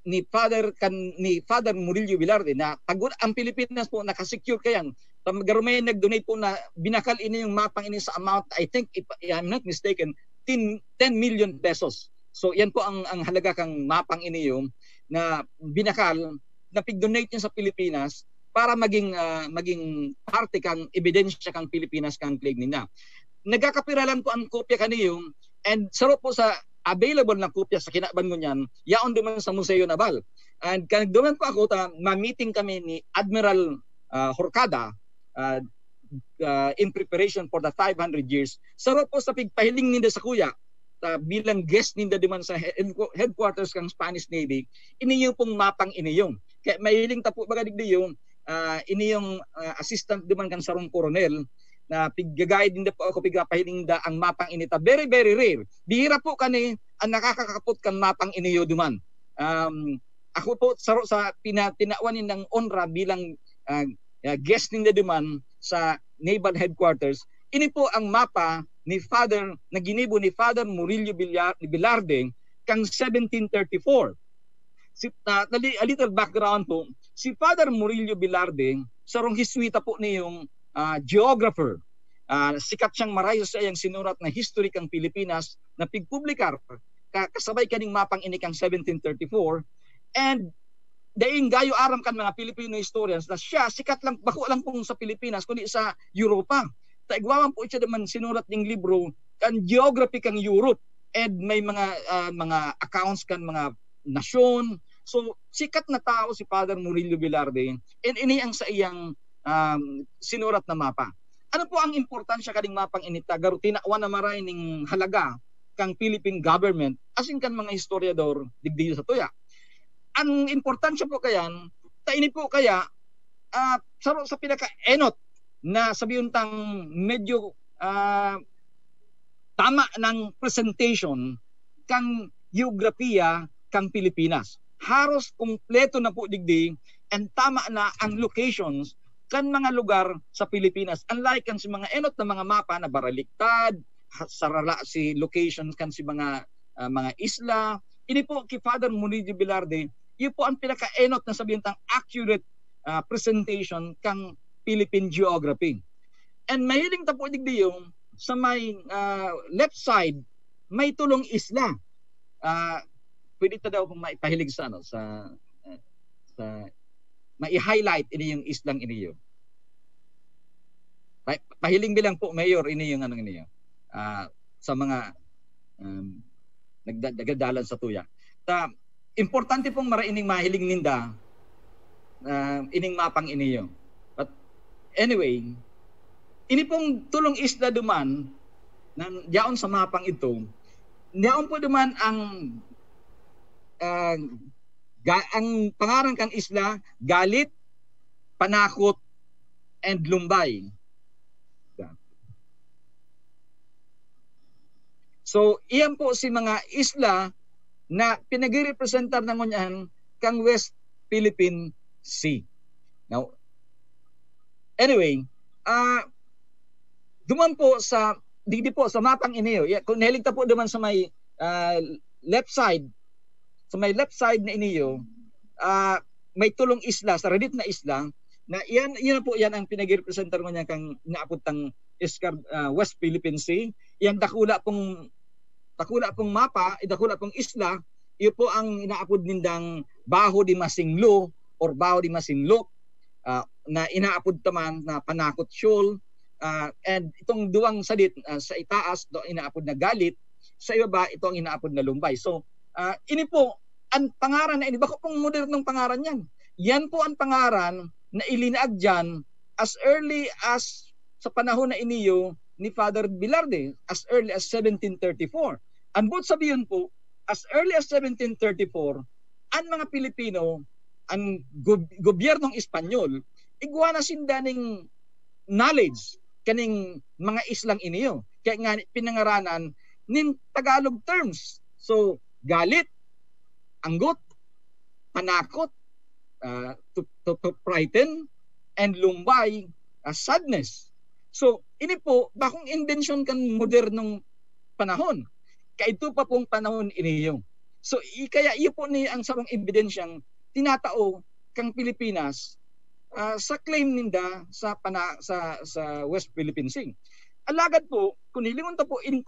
ni Father Murillo Velarde na tagod ang Pilipinas po nakasecure kayan. Garumay nag-donate po na binakal ini yung mapang ini sa amount, I think if I'm not mistaken, 10 million pesos. So yan po ang halaga kang mapang ini yung na binakal na pig-donate niya sa Pilipinas para maging parte kang ebidensya kang Pilipinas kang claim nina. Nagkakapiralan po ang kopya kaniyong and sarap po sa available na kopya sa kinaban mo niyan, yaon duman sa Museo Naval. And duman po ako ma-meeting kami ni Admiral Horcada in preparation for the 500 years. Sarap po sa pigpahiling ninda sa kuya bilang guest ninda duman sa headquarters kang Spanish Navy, iniyong pong mapang iniyong. Kaya mahiling tapo baga digdi yung iniyong assistant duman kang sarong koronel na piggagayad din po ako pigapahiling da ang mapang inita. Very, very rare. Bihira po kani ang nakakakapot kang mapang iniyo duman. Ako po saro sa tinawanin ng onra bilang guest ninda duman sa Naval Headquarters. Ini po ang mapa ni Father na ginibo ni Father Murillo Velarde kang 1734. A little background po. Si Father Murillo Velarde sarong Hiswita po niyong geographer. Sikat siyang marayo sa iyang sinurat na history kang Pilipinas na pigpublikar kasabay kaning mapang ini kang 1734 and daing gayo aram kan mga Filipino historians na siya sikat lang bako lang pong sa Pilipinas kundi sa Europa. Taigwaman po siya naman sinurat ning libro kan geography kang Europe and may mga accounts kan mga nasyon. So sikat na tao si Father Murillo Velarde and ini ang sa iyang sinurat na mapa. Ano po ang importansya kading mapang inita? Tinawan na maray ning halaga kang Philippine government asin kan mga historiador digdi sa tuya. Ang importansya po kayan, taini po kaya sa pinaka-enot na sabihin tang medyo tama ng presentation kang geografiya kang Pilipinas. Haros kumpleto na po digdi and tama na ang locations kan mga lugar sa Pilipinas. Unlike kan si mga enot na mga mapa na baraliktad, sarala si locations kan si mga isla. Ini po kay Father Murillo Velarde, yun po ang pinaka-enot na sabihin tang accurate presentation kang Philippine geography. And mahiling ta po digdi yung sa may left side may tulong isla. Pwede ta daw kung maipahilig sa mai-highlight ini yung islang ini yun. Pahiling bilang po mayor ini yung anong ini yun. Sa mga nagdadalan sa tuya. Importante pong maraining mahiling ninda ining mapang ini yun. But anyway, ini pong tulong isla duman na diyaon sa mapang ito, diyaon po duman ang pangaran kang isla, Galit, Panakot, and Lumbay. So, iyan po si mga isla na pinag-representar ng ngunyan kang West Philippine Sea. Now, anyway, duman po sa, digdi po sa mapang iniyo, kung nahilig ta po duman sa may left side, sa may left side na iniyo, may tulong isla, sa redit na isla, na yan po yan ang pinag-representar mo niya kang naapot tang West Philippine Sea. Yan dakula pong mapa, dakula pong isla, iyo po ang inaapod nindang Baho di Masinglo or Baho di Masinlok, na inaapod taman na Panakot Shoal, and itong duwang sadit sa itaas do inaapod na Galit, sa ibaba ito ang inaapod na Lumbay. So ini po ang pangaran na ini, bako pong modernong pangaran yan. Yan po ang pangaran na ilinaag dyan as early as sa panahon na iniyo ni Father Bilarde, as early as 1734. Ang but sabihin po, as early as 1734, ang mga Pilipino, ang gobyernong Espanyol, igwa na sindaning knowledge kaning mga islang iniyo. Kaya nga pinangaranan nin Tagalog terms. So, Galit, Anggot, Panakot, to frighten, and Lumbay, sadness. So, ini po, bakong invention kan modernong panahon. Kaya ito pa pong panahon iniyo. So, kaya iyo po ni ang sarong ebidensyang tinatao kang Pilipinas sa claim ninda sa West Philippine Sea. Alagad po, kung hilingon ta po in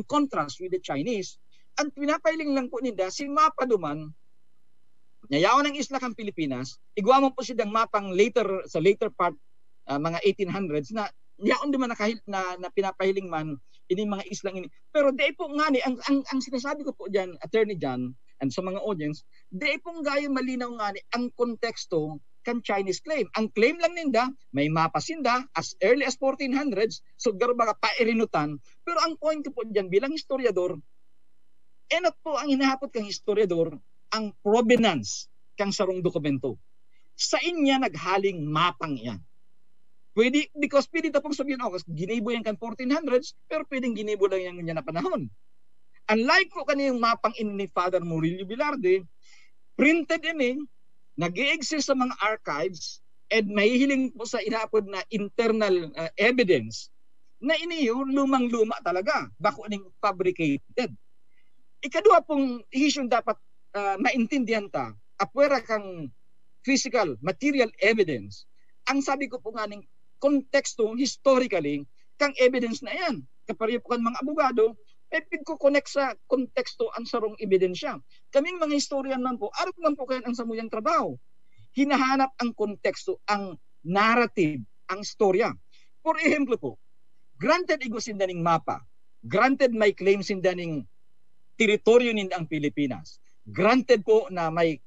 contrast with the Chinese, ang pinapailing lang po ninda si mapa duman Nayawan ng isla kang Pilipinas, igwa mo po sidang mapang sa later part, mga 1800s, na yaon di man na pinapahiling man ini mga islang ini. Pero di po nga ni, ang sinasabi ko po dyan, Attorney John, and sa mga audience, di po gayo malinaw nga ni ang konteksto kan Chinese claim. Ang claim lang ninda, may mapa sinda as early as 1400s, so garo baka pairinutan. Pero ang point ko po dyan bilang historiador, enot po ang hinahapot kang historiador, ang provenance kang sarong dokumento. Sa inya naghaling mapang yan. Pwede, because pwede tapong sabihin, ginibo yan kan 1400s, pero pwedeng ginibo lang yan na panahon. Unlike po kaniyang mapang ni Father Murillo Bilarde, printed ini, nag-i-exist sa mga archives, and mahihiling po sa inapod na internal evidence, na iniyo lumang-luma talaga, bako ning fabricated. Ikadua pong issue dapat maintindihan ta, apwera kang physical, material evidence, ang sabi ko po nga ng konteksto, historically, kang evidence na yan. Kapariyo po kan mga abogado, ko connect sa konteksto ang sarong ebidensya. Kaming mga historian man po, araw man po kayo ang samuyang trabaho. Hinahanap ang konteksto, ang narrative, ang storya. For example po, granted igo sindaning mapa, granted may claim sindaning teritoryo nindang Pilipinas, granted po na may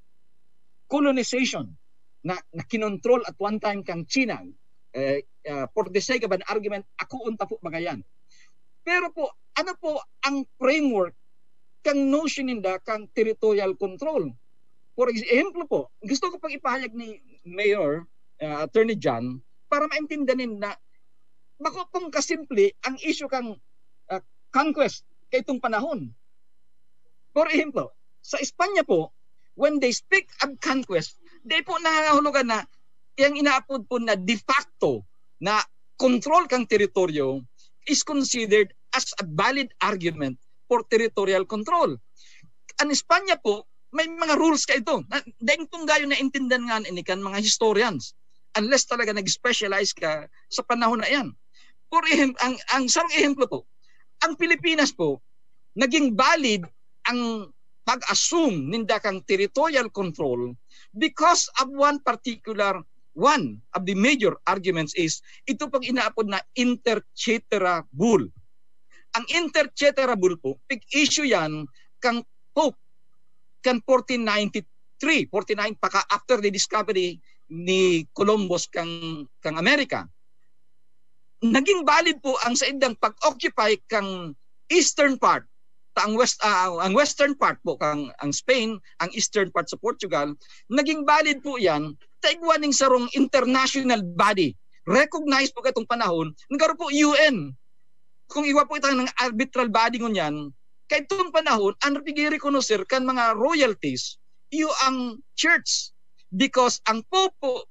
colonization na kinontrol at one time kang China, for the sake of an argument, ako unta po magayan. Pero po, ano po ang framework kang notion ninda kang territorial control? For example po, gusto ko pang ipahayag ni Mayor, Attorney John, para maintindihan na bako pong kasimple ang issue kang conquest kay itong panahon. For example, sa Espanya po, when they speak of conquest, di po nangangahulugan na yung inaapod po na de facto na control kang teritoryo is considered as a valid argument for territorial control. Ang Espanya po, may mga rules ka ito. Dahil itong gayo na intindan nga ini kan mga historians, unless talaga nag-specialize ka sa panahon na yan. For ang sarong ehemplo po, ang Pilipinas po, naging valid ang pag-assume ninda kang territorial control because of one of the major arguments is ito pang inaapod na inter cetera bull. Ang inter cetera bull po, pig-issue yan kang Pope kan 1493, 49 paka after the discovery ni Columbus kang Amerika. Naging valid po ang sa indang pag-occupy kang eastern part, ang western part po kang ang Spain, ang eastern part sa Portugal, naging valid po yan taigwan ng sarong international body. Recognized po katong panahon, nagkaroon po UN. Kung iwa po itang ng arbitral body ngunyan, kay itong panahon, ang pigi-reconocer kan mga royalties, iyo ang church. Because ang Popo,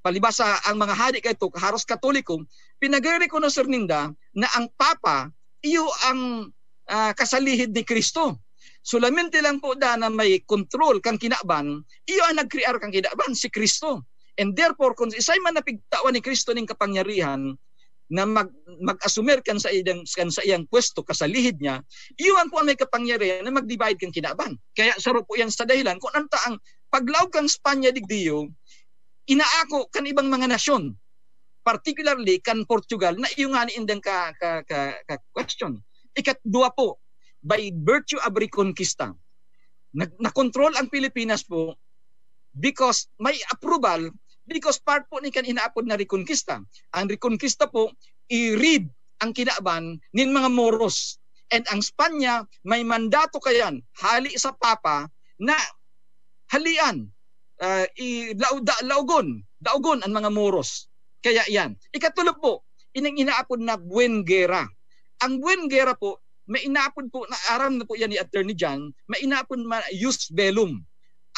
palibasa ang mga hari kay ito, haros katoliko, pinag-reconocer ninda na ang Papa, iyo ang kasalihid ni Kristo. Solamente lang po da na may control kang kinaban, iyo ang nag-create kang kinaban, si Kristo. And therefore, kung isa'y man napigtawan ni Kristo ning kapangyarihan, na mag-assumer kan sa iyang pwesto kasalihid niya, iwan po ang may kapangyarihan na mag-divide kang kinaban. Kaya saro po yan sa dahilan kung ano ang paglaw kang Spanya digdiyo, inaako kan ibang mga nasyon, particularly kan Portugal na iyo nga ni indang ka question. Ikatdua po, by virtue of Reconquista, na-control ang Pilipinas po because may approval, because part po ni kan inaapod na Reconquista. Ang Reconquista po, i-read ang kinaban nin mga Moros. And ang Spanya, may mandato kayan, hali sa Papa, na halian, daugon ang mga Moros. Kaya yan. Ikatulog po, inang inaapod na Buen Guerra. Ang Buen Guerra po, may inaapod po, na aram na po yan ni Attorney John, may inaapod na jus bellum.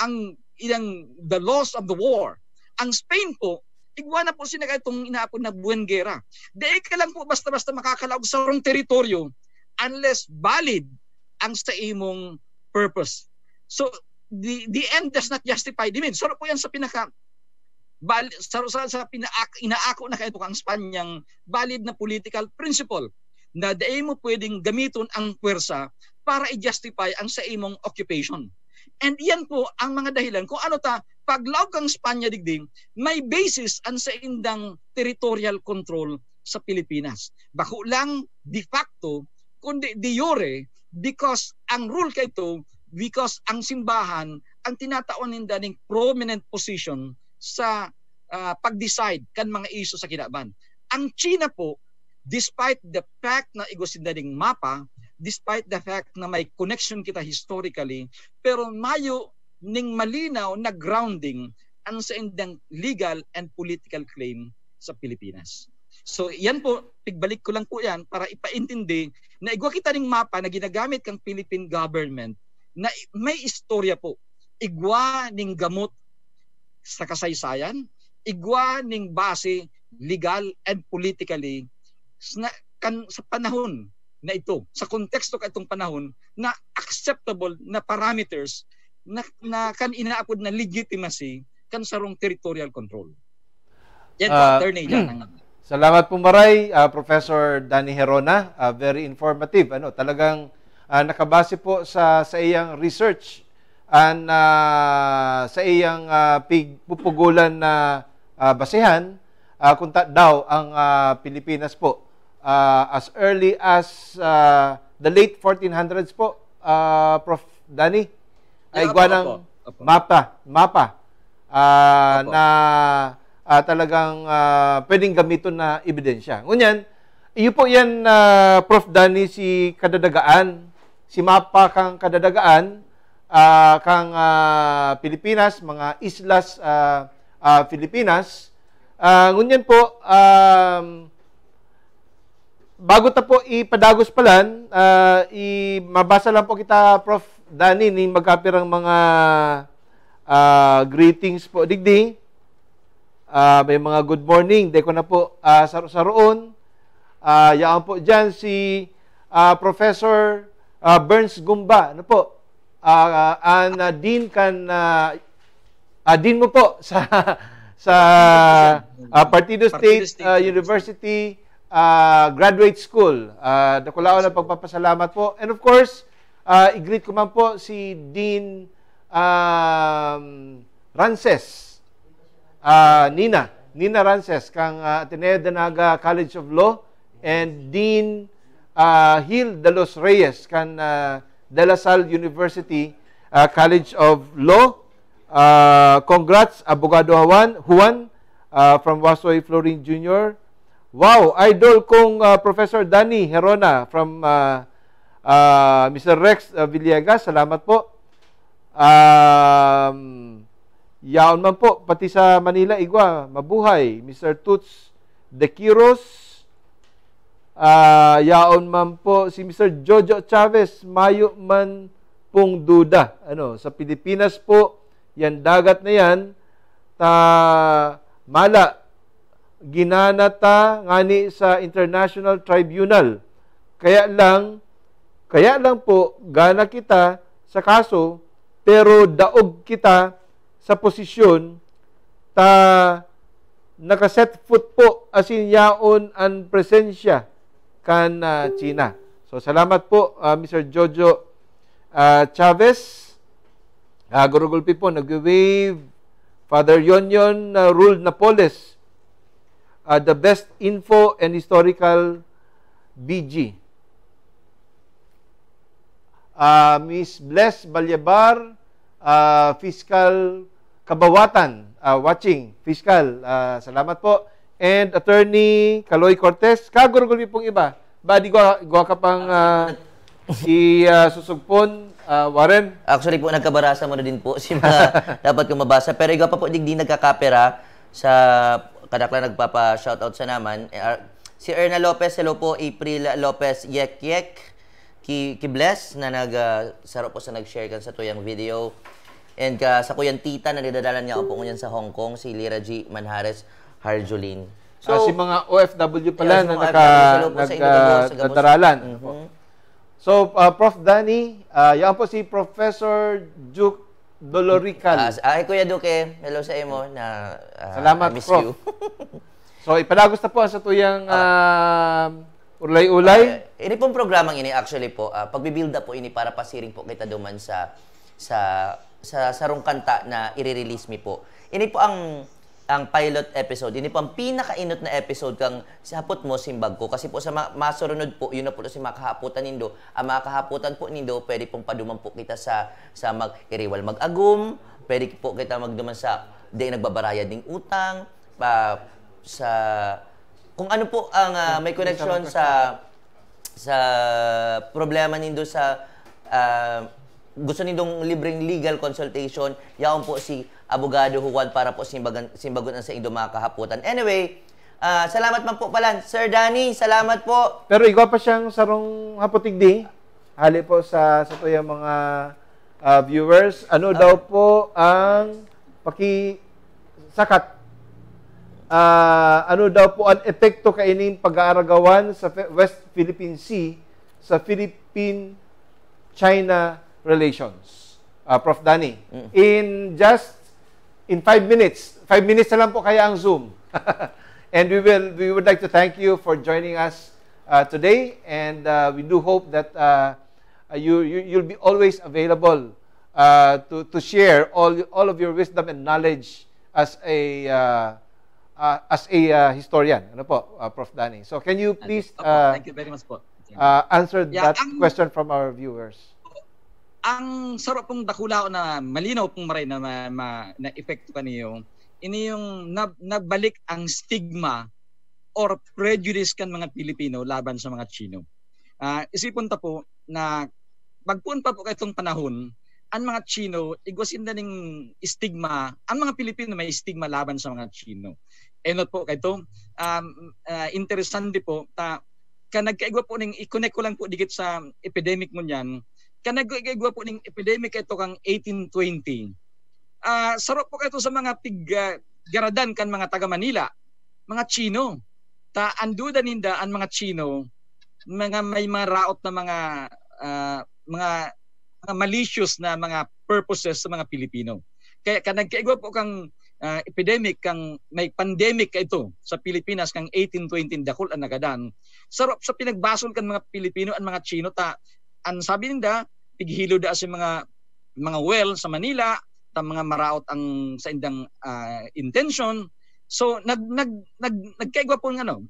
Ang the laws of the war. Ang Spain po, igwa na po sila itong inaapod na Buen Guerra. Dahil ka lang po basta-basta makakalaog sa rong teritoryo unless valid ang sa imong purpose. So, the end does not justify the means. So, po yan sa inaako na kayo ang Spanyang valid na political principle na dahil mo pwedeng gamiton ang puwersa para i-justify ang sa imong occupation. And yan po ang mga dahilan kung ano paglaw kang Spanya digding, may basis ang sa indang territorial control sa Pilipinas. Bako lang de facto, kundi de jure, because ang rule kay ito, because ang simbahan, ang tinataon ninda ng prominent position sa pag-decide kan mga isyu sa kinaban. Ang China po, despite the fact na igosindading mapa, despite the fact na may connection kita historically, pero mayo ning malinaw na grounding ang sa indang legal and political claim sa Pilipinas. So yan po, pigbalik ko lang po yan para ipaintindi na igwa kita ning mapa na ginagamit kang Philippine government na may istorya po. Igwa ning gamot sa kasaysayan, igwa ning base legal and politically sa panahon na ito, sa konteksto ka itong panahon na acceptable na parameters na kan inaapod na legitimacy kan sarong territorial control. Yan po, Attorney John. Salamat po maray, Professor Danny Herona. Very informative. Talagang nakabase po sa iyang research and sa iyang pupugulan na basehan kung daw ang Pilipinas po as early as the late 1400s po, Prof. Danny, ay gawa ng mapa na talagang pwedeng gamiton na ebidensya. Ngunyan, iyo po yan, Prof. Danny, si kadadagaan, si mapa kang kadadagaan, kang Pilipinas, mga islas Pilipinas. Ngunyan po, bago ta po ipadagos palan, mabasa lang po kita, Prof. Danny, ni magkapirang mga greetings po digdi. May mga good morning. Deko na po saroon. Yaan po dyan si Professor Burns Gumba. Ano po? Dean Dean mo po sa Partido State University Graduate School. Nakulao na pagpapasalamat po. And of course, i-greet ko man po si Dean Rances. Nina Rances kang Ateneo de Naga College of Law, and Dean Gil de los Reyes kan De La Salle University College of Law. Congrats, Abogado Juan from Wasoy Florin Jr. Wow, idol kong Professor Danny Herona from Mr. Rex Villegas. Salamat po. Yaon man po, pati sa Manila, igwa, mabuhay. Mr. Toots De Quiros. Yaon man po si Mr. Jojo Chavez, mayo man pong duda. Sa Pilipinas po, yan dagat na yan, mala, ginanata ngani sa International Tribunal. Kaya lang po, gana kita sa kaso, pero daog kita sa posisyon nakaset foot po asin yaon ang presensya kan China. So salamat po Mr. Jojo Chavez. Gurugulpi po nag-wave. Father Yonyon ruled Napoles. The best info and historical BG. Miss Bless Balyabar, Fiscal Kabawatan, watching. Fiscal, salamat po. And Attorney Kaloy Cortez, kagurugulpi pong iba. Di gwa ka pang isusugpon, Warren? Actually po, nagkabarasa mo na din po si mga dapat kong mabasa. Pero ikaw pa po, di nagkakapera sa kadakla nagpapa-shoutout sa naman. Si Erna Lopez, hello po. April Lopez, yek ki-bless na saro po sa nag-share kan sa tuyang video. And sa kuyang tita na nidadalan niya ako po ngunyan sa Hong Kong, si Lira G. Manhares Harjolin. So, si mga OFW pala na nagdaralan. So, Prof. Danny, yan po si Professor Duke Dolorical. Kuya Duque, hello sa imo na salamat, I miss Prof. you. So, ipalagos na po sa tuyang ulay-ulay. Ini pong programang ini actually po, pagbibuild up po ini para pasiring po kita duman sa sarong kanta na i-release mi po. Ini po ang pilot episode. Ini po ang pinakainot na episode kang sihapot mo simbag ko. Kasi po sa masurunod po, yun na po si makahaputan nindo. Ang makahaputan po nindo, pwede pong paduman po kita sa mag-iriwal mag-agum, pwede po kita magduman sa di nagbabarayad ng utang, sa kung ano po ang may connection sa problema nindo sa gusto nindong libreng legal consultation, yaon po si Abogado Juan para po simbagon ang sa inyong mga kahaputan. Anyway, salamat man po pala. Sir Danny, salamat po. Pero ikaw pa siyang sarong haputigdi. Hali po sa tuyang mga viewers. Ano daw po ang pakisakat? Ano daw po ang epekto kaining pag-aaragawan sa West Philippine Sea sa Philippine-China relations? Prof. Danny, in 5 minutes. 5 minutes na lang po kaya ang Zoom. And we would like to thank you for joining us today, and we do hope that you'll be always available to share all of your wisdom and knowledge as a historian. Ano po, Prof. Danny? So can you please thank you very much po. Answer that question from our viewers? Ang sarap pong dakula na malinaw pong maray na epekto kaniyo, ini yung nabalik ang stigma or prejudice kan mga Pilipino laban sa mga Chino. Isipon ta po na magpuon pa po kayong panahon, ang mga Chino, igwasin na ning stigma, ang mga Pilipino may stigma laban sa mga Chino. Enot po kayto, interesante po, kanagkaigwa po ning i-connect ko lang po digit sa epidemic mo niyan, kanagkaigwa po ning epidemic ito kang 1820. Sarap po kayo sa mga garadan kan mga taga Manila, mga Chino. Anduda ninda ang mga Chino, may mga raot na mga malicious na mga purposes sa mga Pilipino. Kaya kanagkaigwa po kang epidemic, kang may pandemic ito sa Pilipinas kang 1820 dakol ang nagadan. Sarap sa pinagbasol kan mga Pilipino ang mga Chino ang sabi ninda pighilo da sa mga well sa Manila, mga maraot ang sa indang intention. So nagkaigwa po ng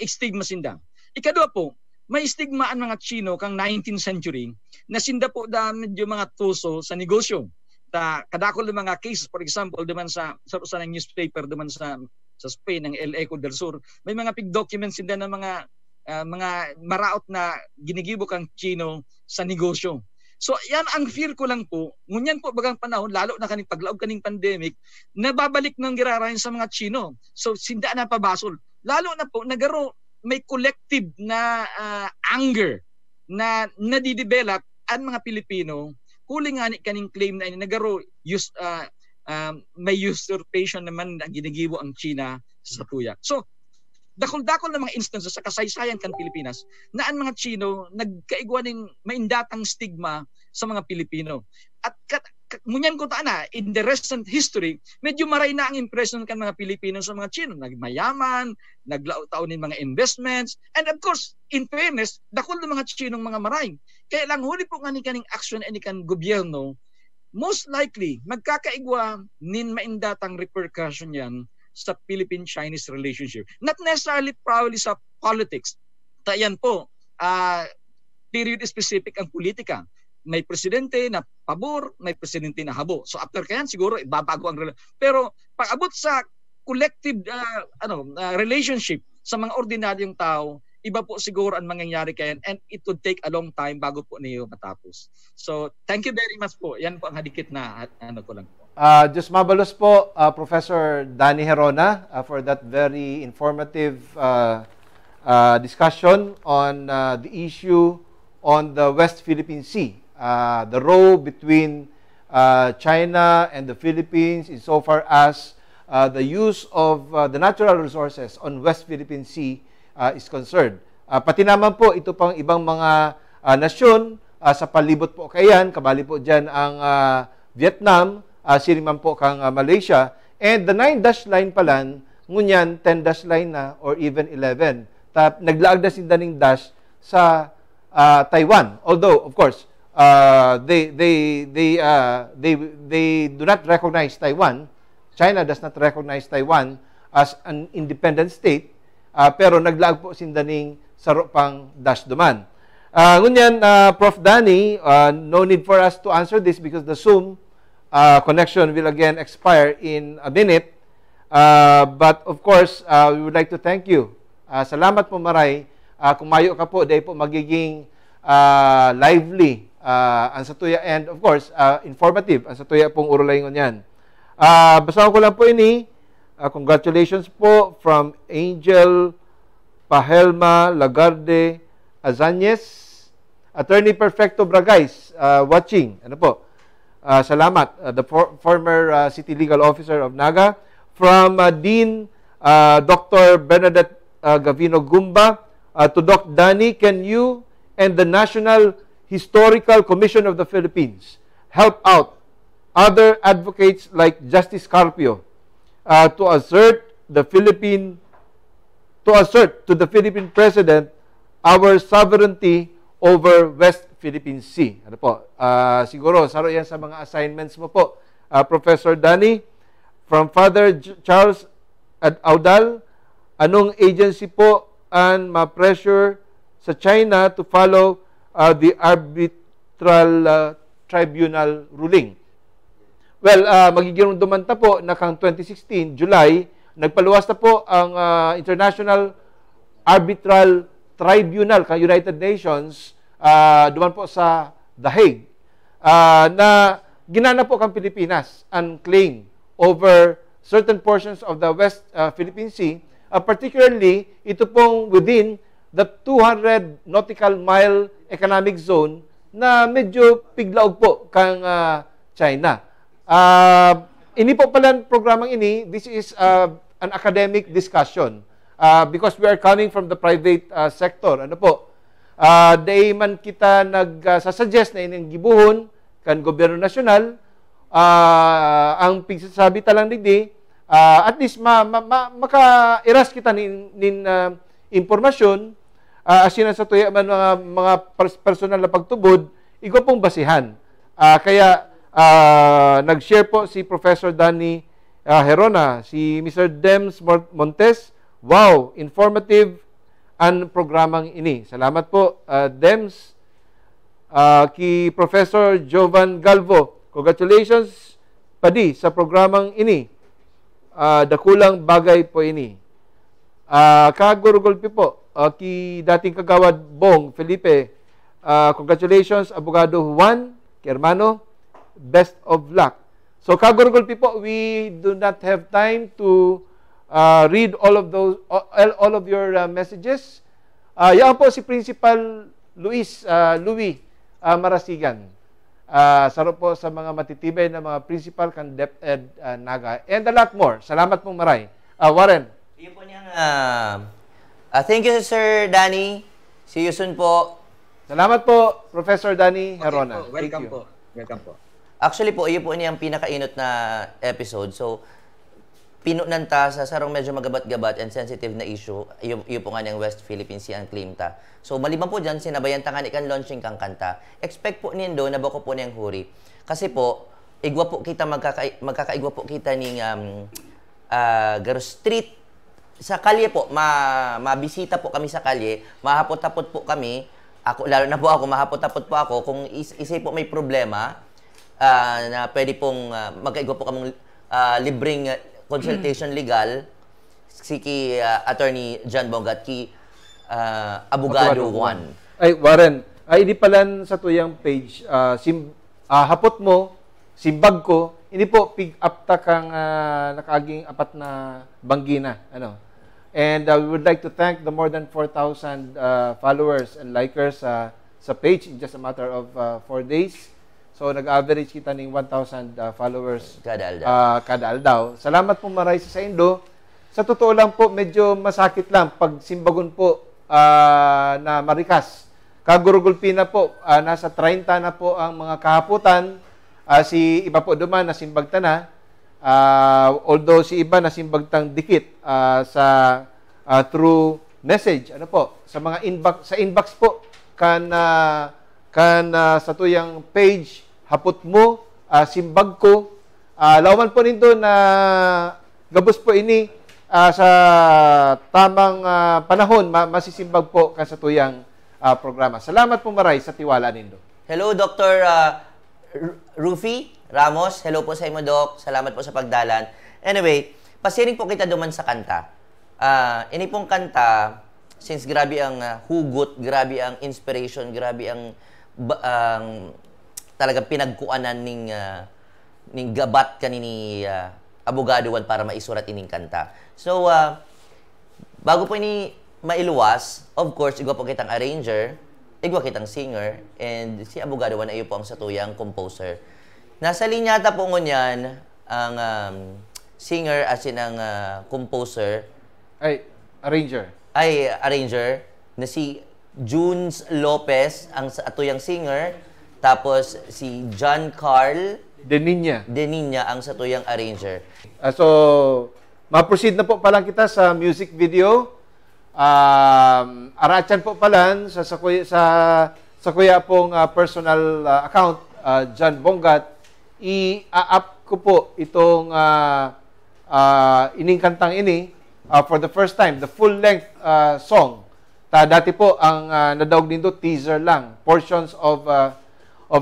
stigma sinda. Ikadua po, may stigma ang mga Chino kang 19th century na sinda po da medyo mga tuso sa negosyo. Kadakol ng mga cases, for example, duman sa newspaper duman sa Spain ng El Eco del Sur, may mga pig documents sinda ng mga maraot na ginigibo kang Chino sa negosyo. So yan ang fear ko lang po, ngunyan po bagang panahon, lalo na kaning paglaog kaning pandemic, nababalik ng girarayan sa mga Chino. So sinda na pabasol. Lalo na po, may collective na anger na nadidevelop ang mga Pilipino, huli nga ni kaning claim na may usurpation naman na ginigibo ang China sa tuya. So dakol-dakol na mga instances sa kasaysayan kan Pilipinas na ang mga Chino nagkaigwa ng maindatang stigma sa mga Pilipino. At ngunyan ko na, in the recent history, medyo maray na ang impression kan mga Pilipino sa mga Chino. Nagmayaman, naglautaw ng mga investments, and of course, in fairness, dakol ng mga Chinong mga maray. Kaya lang, huli po nga ni kaning action ni kan gobyerno, most likely, magkakaigwa nin maindatang repercussion yan sa Philippine-Chinese relationship. Not necessarily probably sa politics. Tayan po, period specific ang politika. May presidente na pabor, may presidente na habo. So after kayan siguro ibabago ang pero pag abot sa collective relationship sa mga ordinaryong tao, iba po siguro ang mangyayari kayan, and it would take a long time bago po niyo matapos. So thank you very much po. Yan po ang hadikit na ko lang po. Just mabalos po, Professor Danny Herona, for that very informative discussion on the issue on the West Philippine Sea. The role between China and the Philippines insofar as the use of the natural resources on West Philippine Sea is concerned. Pati naman po ito pang ibang mga nasyon sa palibot po kayan, kabali po dyan ang Vietnam, siriman po kang Malaysia, and the 9-dash line palan, ngunyan 10-dash line na or even 11. Naglaag na sindaning dash sa Taiwan. Although, of course, they do not recognize Taiwan. China does not recognize Taiwan as an independent state, pero naglaag po sindaning saro pang dash duman. Ngunyan, Prof. Danny, no need for us to answer this because the Zoom connection will again expire in a minute. But of course, we would like to thank you. Salamat po maray. Kung mayo ka po, dahil po magiging lively ang satuya, and of course, informative ang satuya pong urulayingon yan. Basahan ko lang po ini. Congratulations po from Angel Pahelma Lagarde Azanyes, Attorney Perfecto Bragais, watching. Ano po? Salamat. The former City Legal Officer of Naga. From Dean Dr. Bernadette Gavino Gumba, to Doc Danny, can you and the National Historical Commission of the Philippines help out other advocates like Justice Carpio to assert to the Philippine President our sovereignty over West Philippine Sea? Ano po? Siguro, saro yan sa mga assignments mo po, Professor Danny. From Father Charles Audal, anong agency po ang ma-pressure sa China to follow the arbitral tribunal ruling? Well, magiging dumanta po na kang 2016, July, nagpaluwas na po ang International Arbitral Tribunal kang United Nations, duman po sa The Hague, na ginana po kang Pilipinas ang claim over certain portions of the West Philippine Sea, particularly ito pong within the 200 nautical mile economic zone na medyo piglaog po kang China. Ini po pala programang ini, this is an academic discussion because we are coming from the private sector. Ano po? Day man kita nagsasuggest na ining gibuhon kan gobyerno nasyonal, ang pigsasabi talang digdi, at least maka-iras kita nin impormasyon, asin sa tuya man mga personal na pagtubod, igo pong basihan. Kaya nag-share po si Professor Danny Herona, si Mr. Dems Montes. Wow, informative ang programang ini. Salamat po, Dems. Ki Professor Jovan Galvo, congratulations padi sa programang ini. Dakulang bagay po ini. Kagurugulpi po, ki dating kagawad Bong Felipe, congratulations, Abogado Juan, ki hermano, best of luck. So kagurugulpi po, we do not have time to read all of your messages. Yan po si Principal Louis Marasigan. Saro po sa mga matitibay na mga principal kan DepEd Naga. And a lot more. Salamat pong maray. Warren. Yun po niyang, thank you, Sir Danny. See you soon po. Salamat po, Professor Danny Herona. Okay po. Welcome po. Welcome po. Actually po, iyo po ini ang pinakainot na episode. So, pinunanta sa sarong medyo magabat-gabat and sensitive na issue, iyo po nga ng West Philippine Sea ang claim ta. So, maliban po dyan, sinabayan ta nga ni kan launching kang kanta. Expect po nindo na bako po niyang huri. Kasi po, igwa po kita, magkakaigwa po kita ning Garo Street. Sa kalye po, mabisita po kami sa kalye, mahapot-hapot po kami. Ako, lalo na po ako, mahapot-hapot po ako. Kung isay po may problema, na pwede pong magkaigwa po kamong libreng consultation legal si ki Attorney John Bongat ki Abogado Juan. Ay, Warren, ay di pala sa tuyang page, hapot mo, simbag ko, hindi po pick up ta kang nakaaging apat na banggina. Ano? And we would like to thank the more than 4,000 followers and likers sa page in just a matter of 4 days. So, nag-average kita ng 1,000 followers kada aldaw. Salamat po maray sa Indo. Sa totoo lang po, medyo masakit lang pag simbagon po na marikas. Kagurugulpi na po, nasa 30 na po ang mga kahaputan. Si iba po duman na simbagta na. Although si iba na simbagtang dikit through message. Ano po? Sa mga inbox po kan sa tuyang page hapot mo, simbag ko. Lawan po nito na gabos po ini sa tamang panahon, masisimbag po ka sa tuyang programa. Salamat po maray sa tiwala nindo. Hello, Dr. Rufy Ramos. Hello po sa imo, Doc. Salamat po sa pagdalan. Anyway, pasiring po kita duman sa kanta. Ini pong kanta, since grabe ang hugot, grabe ang inspiration, grabe ang talagang pinagkuanan ning gabat kanini Abogado Juan para maisurat ining kanta. So, bago po ini mailuwas, of course, igwa po kitang arranger, igwa kitang singer, and si Abogado Juan ay po ang satuyang composer. Nasa linyata po ngunyan ang singer as in ang composer. Arranger Na si Junes Lopez ang atuyang singer, tapos si John Carl De Niña ang satuyang arranger. So, ma-proceed na po pala kita sa music video. Arachan po pala sa kuya pong personal account, John Bongat. I-up ko po itong ining kantang ini for the first time, the full-length song. Dati po ang nadawag nito teaser lang, portions of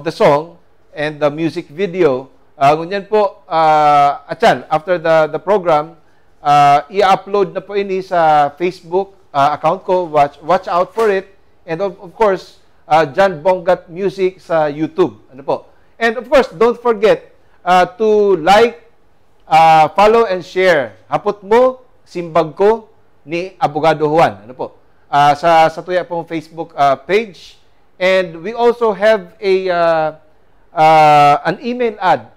the song and the music video. Ngunyan po, after the program, i-upload na po ini sa Facebook account ko. Watch out for it. And of course, John Bongat Music sa YouTube. Ano po? And of course, don't forget to like, follow, and share. Hapot mo, simbag ko ni Abogado Juan. Ano po? Sa tuya pong Facebook page. And we also have an email ad.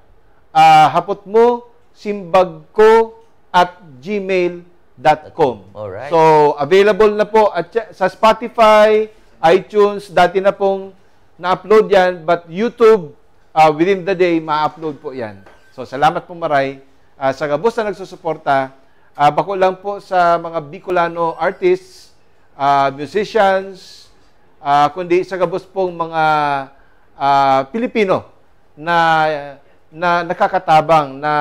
Hapot mo, simbagko@gmail.com. Alright. So, available na po sa Spotify, iTunes, dati na pong na-upload yan, but YouTube, within the day, ma-upload po yan. So, salamat po maray sa gabos na nagsusuporta. Bako lang po sa mga Bicolano artists, musicians, kundi sa gabos pong mga Pilipino na nakakatabang na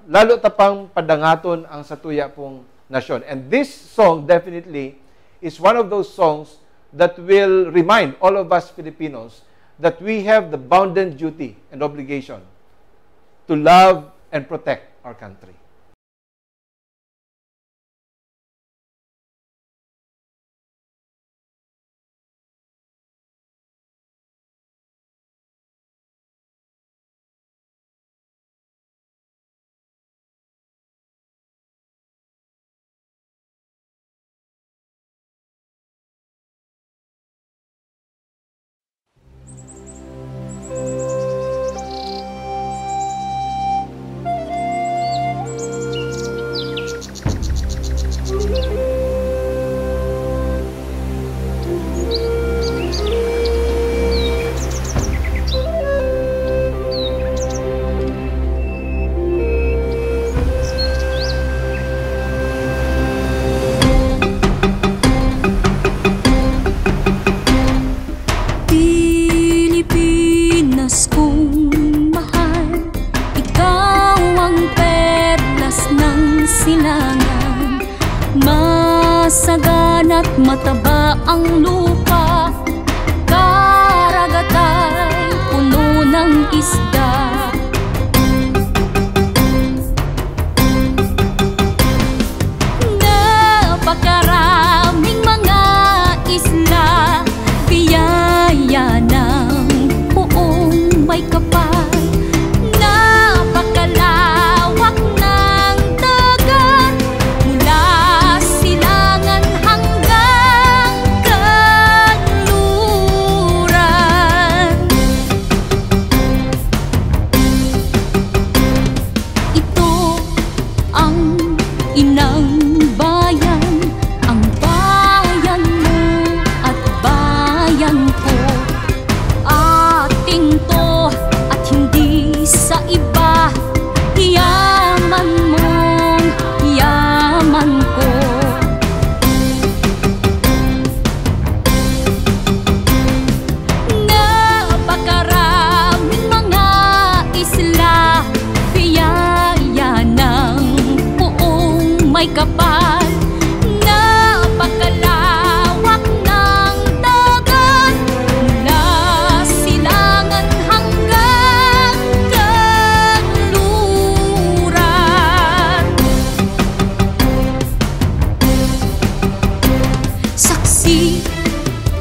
lalo tapang padangaton ang satuya pong nasyon. And this song definitely is one of those songs that will remind all of us Filipinos that we have the bounden duty and obligation to love and protect our country. at mataba ang lupa, karagatay puno ng isda. Napakaraming mga isla, biyaya ng buong may kapal. Napakalawak ng dagat, mula silangan hanggang kanluran. Ito ang inang bayan, ang bayan mo at bayan ko. Ating to at hindi sa iba, yaman mong yaman ko. Napakaraming mga isla, biyaya ng buong may kapal. Napakalawak ng dagat, mula silangan hanggang kanluran. Saksi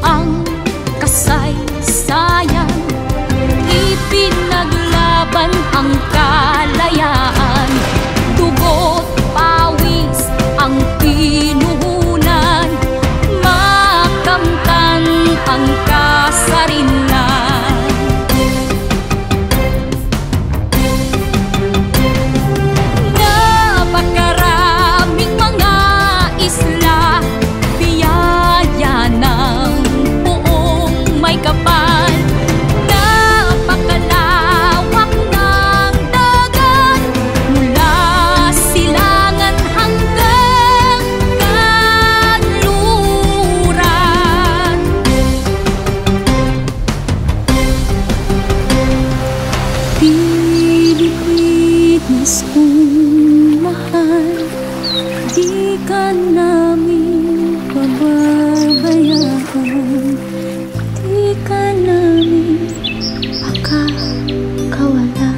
ang kasaysayan, ipinaglaban ang kalayaan. Dugo't pawis ang pinuhunan, makamtan ang kasarinlan. Napakaraming mga isla, biyaya ng buong may kapal. Napakalawak ng dagat, mula silangan hanggang kanluran. Pilipinas kong mahal, di ka namin pababayaan, di ka namin pakakawalan.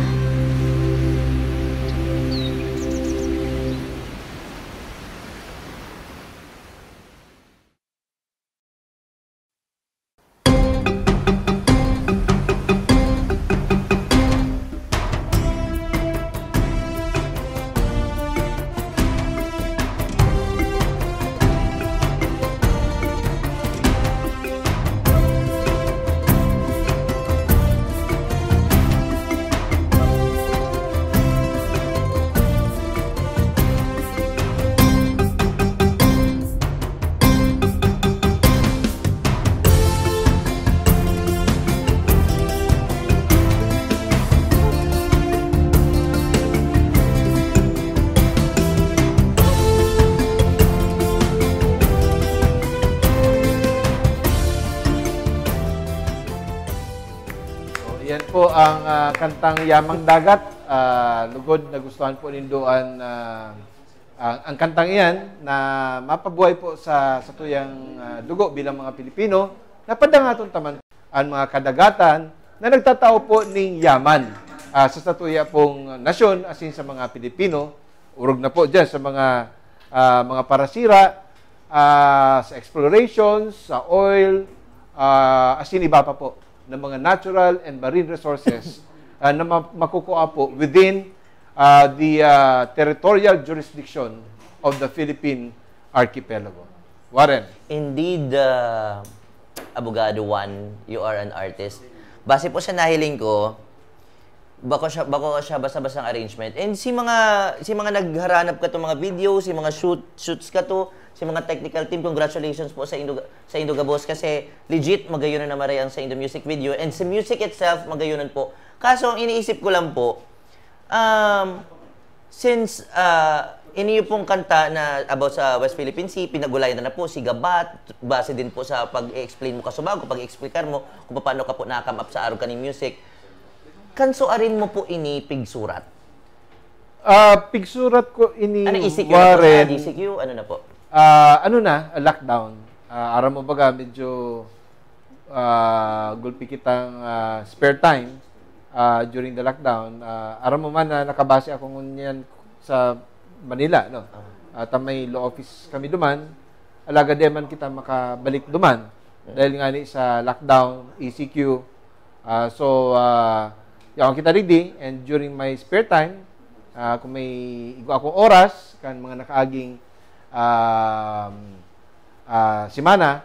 Yan po ang kantang Yamang Dagat. Lugod na gustuhan po nindoan ang kantang iyan na mapabuhay po sa tuyang dugo bilang mga Pilipino. Napadangaton taman ang mga kadagatan na nagtatao po ning yaman sa satuya pong nasyon asin sa mga Pilipino. Urog na po dyan sa mga parasira, sa explorations, sa oil, asin iba pa po ng mga natural and marine resources na makukuha po within the territorial jurisdiction of the Philippine Archipelago. Warren. Indeed, Abogado Juan, you are an artist. Base po sa nahiling ko, bako siya basta-bastang arrangement. And si mga nagharanap ka to mga video, si mga shoots ka to, si mga technical team, congratulations po sa Indogabos kasi legit magayunan na marayang sa Indo music video, and sa music itself magayunan po. Kaso ang iniisip ko lang po, since ini yung pong kanta na about sa West Philippine Sea, pinagulayan na po si Gabat, base din po sa pag-explain mo kasubago, pag-explicar mo kung paano ka po nakam up sa araw kaning music. Kanso arin mo po ini pigsurat? Pigsurat ko ini ano, ECQ Warren. Na po? ECQ? Ano na po? Lockdown. aram mo baga, medyo gulpi kitang spare time during the lockdown. Aram mo man na nakabase ako ngunyan sa Manila, no? May law office kami duman. Alaga di man kita makabalik duman. Dahil nga ni sa lockdown, ECQ. Yaw kita ready, and during my spare time, kung may igo akong oras, kan mga nakaaging simana,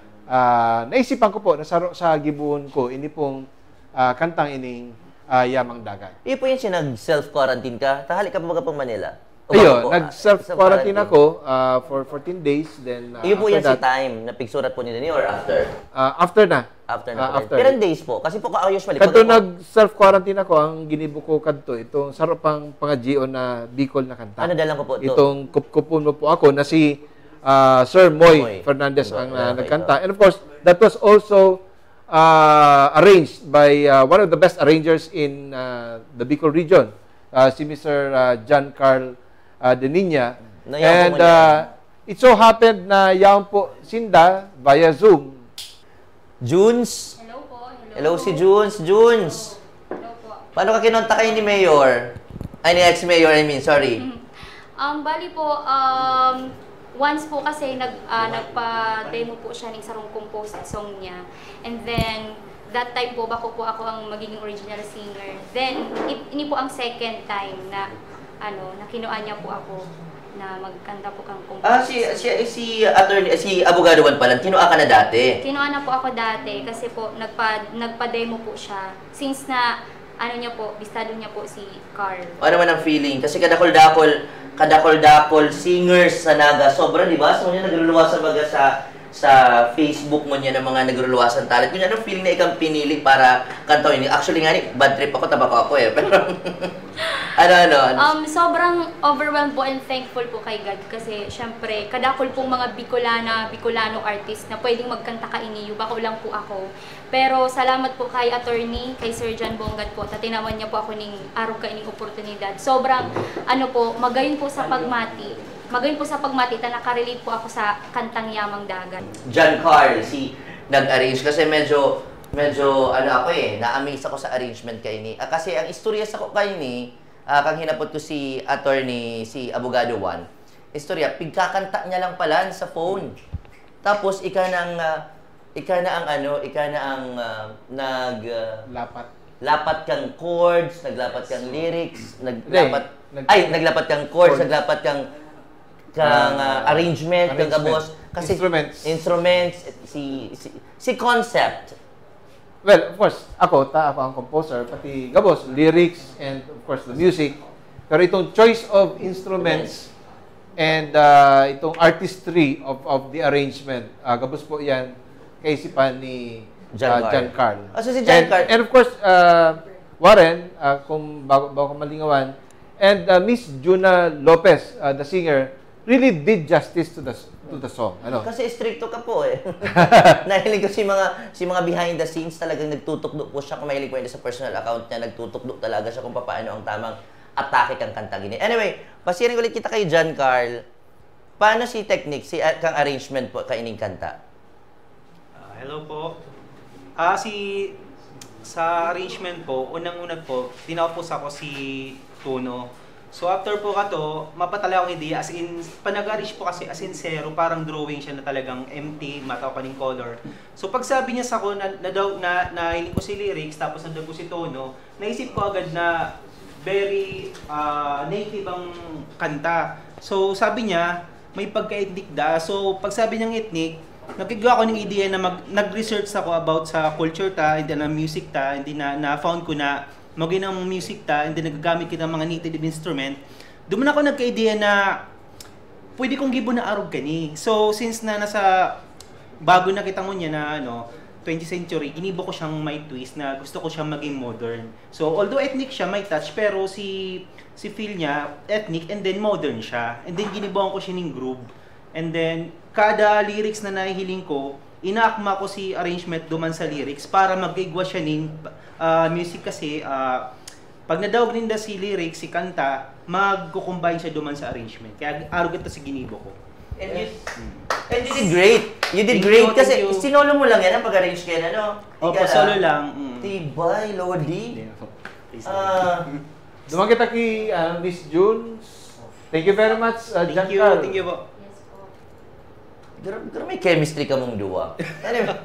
naisipan ko po na sa gibuon ko, ini pong kantang ining Yamang Dagat. Iyo po yun siya nag-self-quarantine ka? Tahali ka pa mga pang Manila? Ayun, nag-self-quarantine ako for 14 days. Then, iyo po yan si time na pigsurat po nila niyo or after? After na. After na po. Pero days po? Kasi po usually... Kadto nag-self-quarantine ako, ang ginibo ko kadto, itong sarapang pang-GO na Bicol na kanta. Ano dalang ko po ito? Itong kupkupun mo po ako na si Sir Moy Fernandez ang nagkanta. And of course, that was also arranged by one of the best arrangers in the Bicol region, si Mr. John Carl De Nina. And it so happened na yaon po sinda via Zoom. Junes? Hello po. Hello si Junes. Junes! Hello po. Paano ka kinonta kayo ni Mayor? Ay, ni ex-Mayor, sorry. Bali po, once po kasi nagpa-demo po siya ng sarong composed song niya. And then, that time po, bako po ako ang magiging original singer. Then, ini po ang second time na, na kinuha niya po ako na magkanta po kang composed. Si Abogado Juan pala, kinuha ka na dati? Kinuha na po ako dati kasi po, nagpa-demo po siya. Since na, niya po, bistado niya po si Carl. Ano naman ang feeling? Kasi kadakol-dakol singers sa Naga. Sobra, di ba? So, niya nagluluwasan baga sa Facebook mo niya ng mga nagluluwasan talent. Kung anong feeling na ikang pinili para kantawin? Actually nga, bad trip ako, tabako ako eh. Pero, sobrang overwhelmed po and thankful po kay God kasi syempre, kadakol pong mga Bicolano artist na pwedeng magkanta ka iniyo. Bako lang po ako. Pero salamat po kay attorney, kay Sir John Bongad po, tatinawan niya po ako ng araw ka ining oportunidad. Sobrang, magayon po sa pagmati. Magayon po sa pagmati, nakarelate po ako sa kantang Yamang Dagat. John Carl, nag-arrange kasi medyo na-amaze ako sa arrangement kay ni. Kasi ang istorya sa ko kay ni, kang hinapot ko si attorney, si Abogado Juan, istorya, pigkakanta niya lang pala sa phone. Tapos, ika na ang lapat kang chords, naglapat kang lyrics, naglapat kang chords, naglapat kang arrangement, kang gabos. Kasi instruments, si concept. Well, of course, ako ang composer, pati gabos, lyrics, and of course, the music. Pero itong choice of instruments and itong artistry of the arrangement, gabos po yan, kaisipan ni John Carl. So si John Carl. And of course, Warren, kung bago ko malingawan, and Miss Juna Lopez, the singer, really did justice to the song. Kasi stricto ka po eh. Nahilig ko si mga behind the scenes talagang nagtutukdo po siya. Kung mahilig po yun sa personal account niya, nagtutukdo talaga siya kung paano ang tamang atake kang kanta gini. Anyway, pasirin ulit kita kay John Carl. Paano si technique, kang arrangement po kaining kanta? Hello po. Sa arrangement po, unang-una po, tinapos ako si Tuno. So after po mapatala akong idea, as in, panag-arrange po kasi as in zero, parang drawing siya na talagang empty, mataw ka ng color. So pag sabi niya sa ko nahiling ko si lyrics, tapos nandaw ko si Tono, naisip ko agad na very native ang kanta. So sabi niya, may pagka-ethnic da. So pag sabi niyang ethnic, nagkigawa ako ng idea na nag-research ako about sa culture ta, hindi na music ta, hindi na-found ko na maging ang music ta, hindi nagagamit kita ng mga native instrument. Doon ako nagka-idea na pwede kong gibo na arog kani. So since na bago na kita niya na 20th century, inibo ko siyang may twist na gusto ko siyang maging modern. So although ethnic siya, may touch, pero si feel niya ethnic and then modern siya. And then ginibuan ko siya ng groove. And then kada lyrics na nahihiling ko, inaakma ko si arrangement duman sa lyrics para mag-igwa siya ng music kasi pag nadawag ninda si lyrics, si kanta, magkukumbine siya duman sa arrangement. Kaya arugit na si ginibo ko. And And you did great. You did Thank great you, kasi thank you. sinolo mo lang yan ang pag-arrange kayo na, no? Opo, Ika solo lang. Tibay, Lodi. Dumaan kita kay Miss June. Thank you very much, Thank you, Giancarlo. thank you po. Pero may chemistry ka mong duwa. Anyway.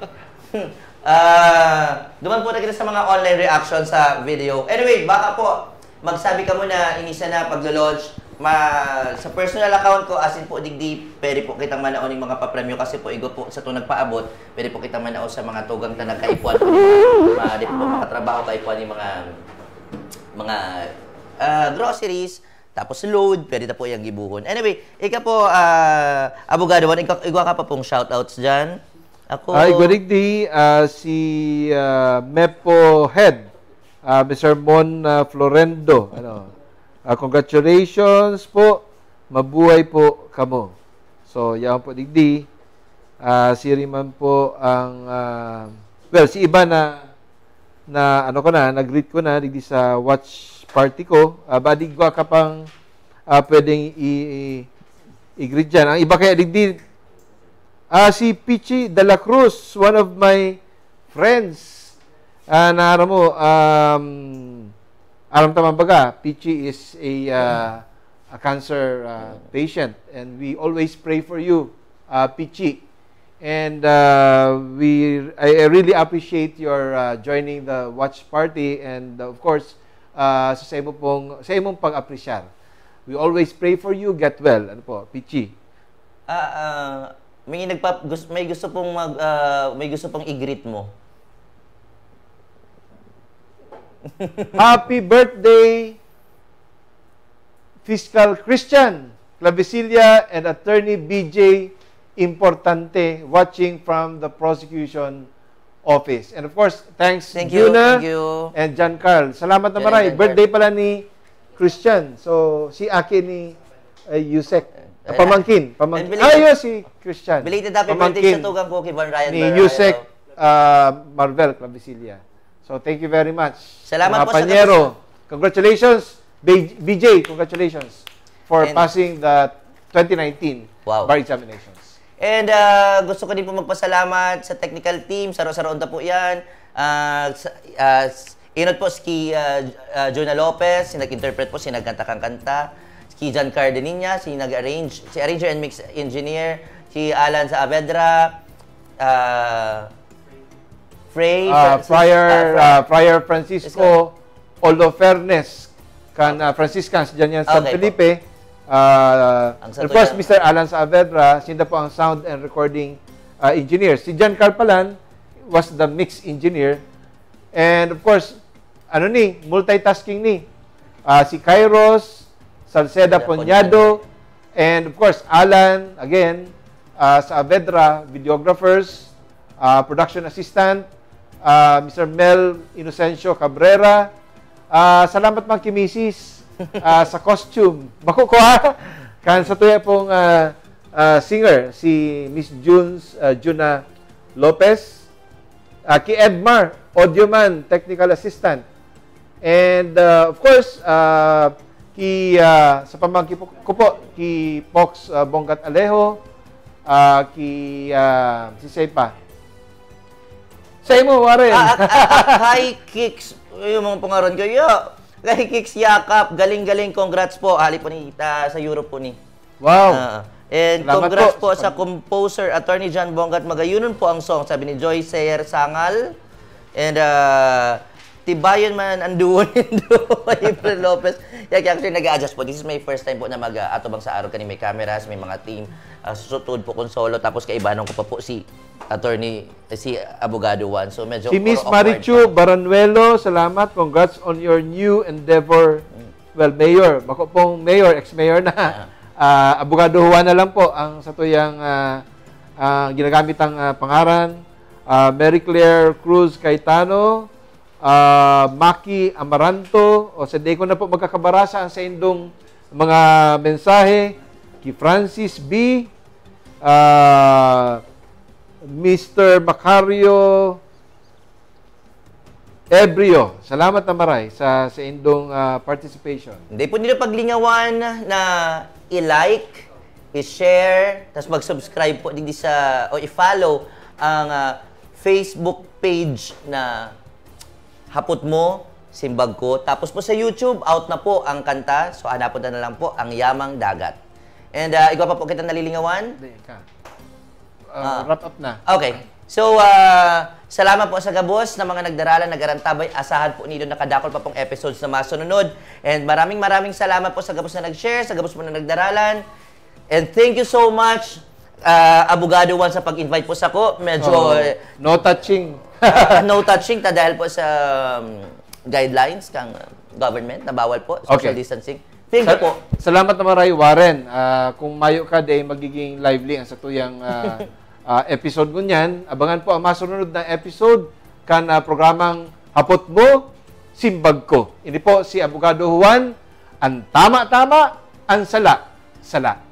Duman po na kita sa mga online reaction sa video. Anyway, baka po, magsabi ka muna, inisa na paglo-launch. Sa personal account ko, asin po digdi, pwede po kitang manaon ng mga papremyo kasi po igo po sa ito nagpaabot, pwede po kitang manaon sa mga tugang na nagkaipuan po. Di po makatrabaho kaipuan ng mga groceries, tapos load, pwede na po yung gibuhon. Anyway, ika po, abogado, igwa ka pa pong shoutouts dyan. Ako... Ay, Gudigdi, si Mepo Head, Mr. Mon Florendo, congratulations po, mabuhay po kamo. So, yan po digdi. Si Riman po ang, si iba nag-greet ko na digdi sa watch party ko. Badigwa ka pang pwedeng i-greet dyan. Ang iba kaya digdi, si Pichi de la Cruz, one of my friends. Naara mo, alam tama baga, Pichi is a cancer patient, and we always pray for you, Pichi. And I really appreciate your joining the watch party, and of course, sa imong pag-apresyar. We always pray for you, get well. Ano po, Pichi? May gusto pong i-greet mo. Happy birthday, Fiscal Christian Clavicilla and Attorney BJ Importante, watching from the prosecution office. And of course, thanks Juna and Giancarlo. Salamat na maray. Birthday pala ni Christian. So, si Aki ni Yusek. Pamangkin. Si Christian. Belated happy birthday sa tugang ko kay Van Ryan. Ni Yusek Marvel Clavicilla. So, thank you very much. Salamat po Panyero. Congratulations. BJ, congratulations for passing the 2019 bar examinations. And gusto ko din po magpasalamat sa technical team. Saro-saroon na po yan. Inot po si Jonah Lopez, si nag-interpret po, si nagkanta kang kanta. Si John Cardeninia, si nag-arrange, si arranger and mix engineer. Si Alan Saavedra. Friar Francisco Olofernes kan Franciscans dyan yan San Felipe. Of course, Mr. Alan Saavedra, sinda po ang sound and recording engineer. Si John Carpalan was the mix engineer. And of course, multitasking ni. Si Kairos, Salceda Ponyado, and of course, Alan, again, Saavedra, videographers, production assistant, Mr. Mel Inocencio Cabrera. Salamat mga kimisis sa costume. Bako ko kan sa tuya pong singer, si Miss Juna Lopez. Ki Edmar, audioman, technical assistant. And of course, sa pamangkin ko po, ki Pox Bonggat Alejo, si Sepa. Sa imo, Warren. Hi, Kicks. Yung mga pangaron ko. Hi, Kicks Yakap. Galing-galing. Congrats po. Ali po ni sa Europe po ni. Wow. And salamat congrats po sa composer, Attorney John Bonggat Magayunon po ang song. Sabi ni Joy Sayer Sangal. And tibayon man ang duo ni April Lopez. Actually, nag-a-adjust po. This is my first time po na mag-atubang sa araw. Kani may cameras, may mga team. Susutod po kung solo. Tapos kaibahan ko pa po si Attorney, si Abogado Juan. So medyo si Miss Marichu Baranuelo, salamat. Congrats on your new endeavor. Well, Mayor. Bako pong Mayor, ex-Mayor na. Abogado Juan na lang po ang sa tuyang ginagamit ang pangaran. Mary Claire Cruz Caetano, Maki Amaranto, o sa day ko na po magkakabarasa ang sa indong mga mensahe. Ki Francis B, Mr. Macario Ebrio, salamat na maray sa indong participation. Hindi po nila paglingawan na i-like, i-share, tapos mag-subscribe po din sa, o i-follow ang Facebook page na Hapot Mo, Simbag Ko. Tapos po sa YouTube, out na po ang kanta. So hanapon na lang po ang Yamang Dagat. And ikaw pa po kita nalilingawan? Hindi, wrap up na. Okay. So, salamat po sa gabos na mga nagdaralan, nagarantabay. Asahan po nilo nakadakol pa pong episodes na masunod. And maraming salamat po sa gabos na nag-share, sa gabos po na nagdaralan. And thank you so much, Abogado Juan, sa pag-invite po sa ko. Medyo... no touching. No touching ta dahil po sa guidelines kang government na bawal po, social distancing. Thank you po. Salamat naman Ray Warren. Kung mayo ka, day magiging lively ang sa tuyang episode ngunyan. Abangan po ang masunod na episode kan programang Hapot Mo, Simbag Ko. Ini po si Abogado Juan, ang tama-tama, ang sala-sala.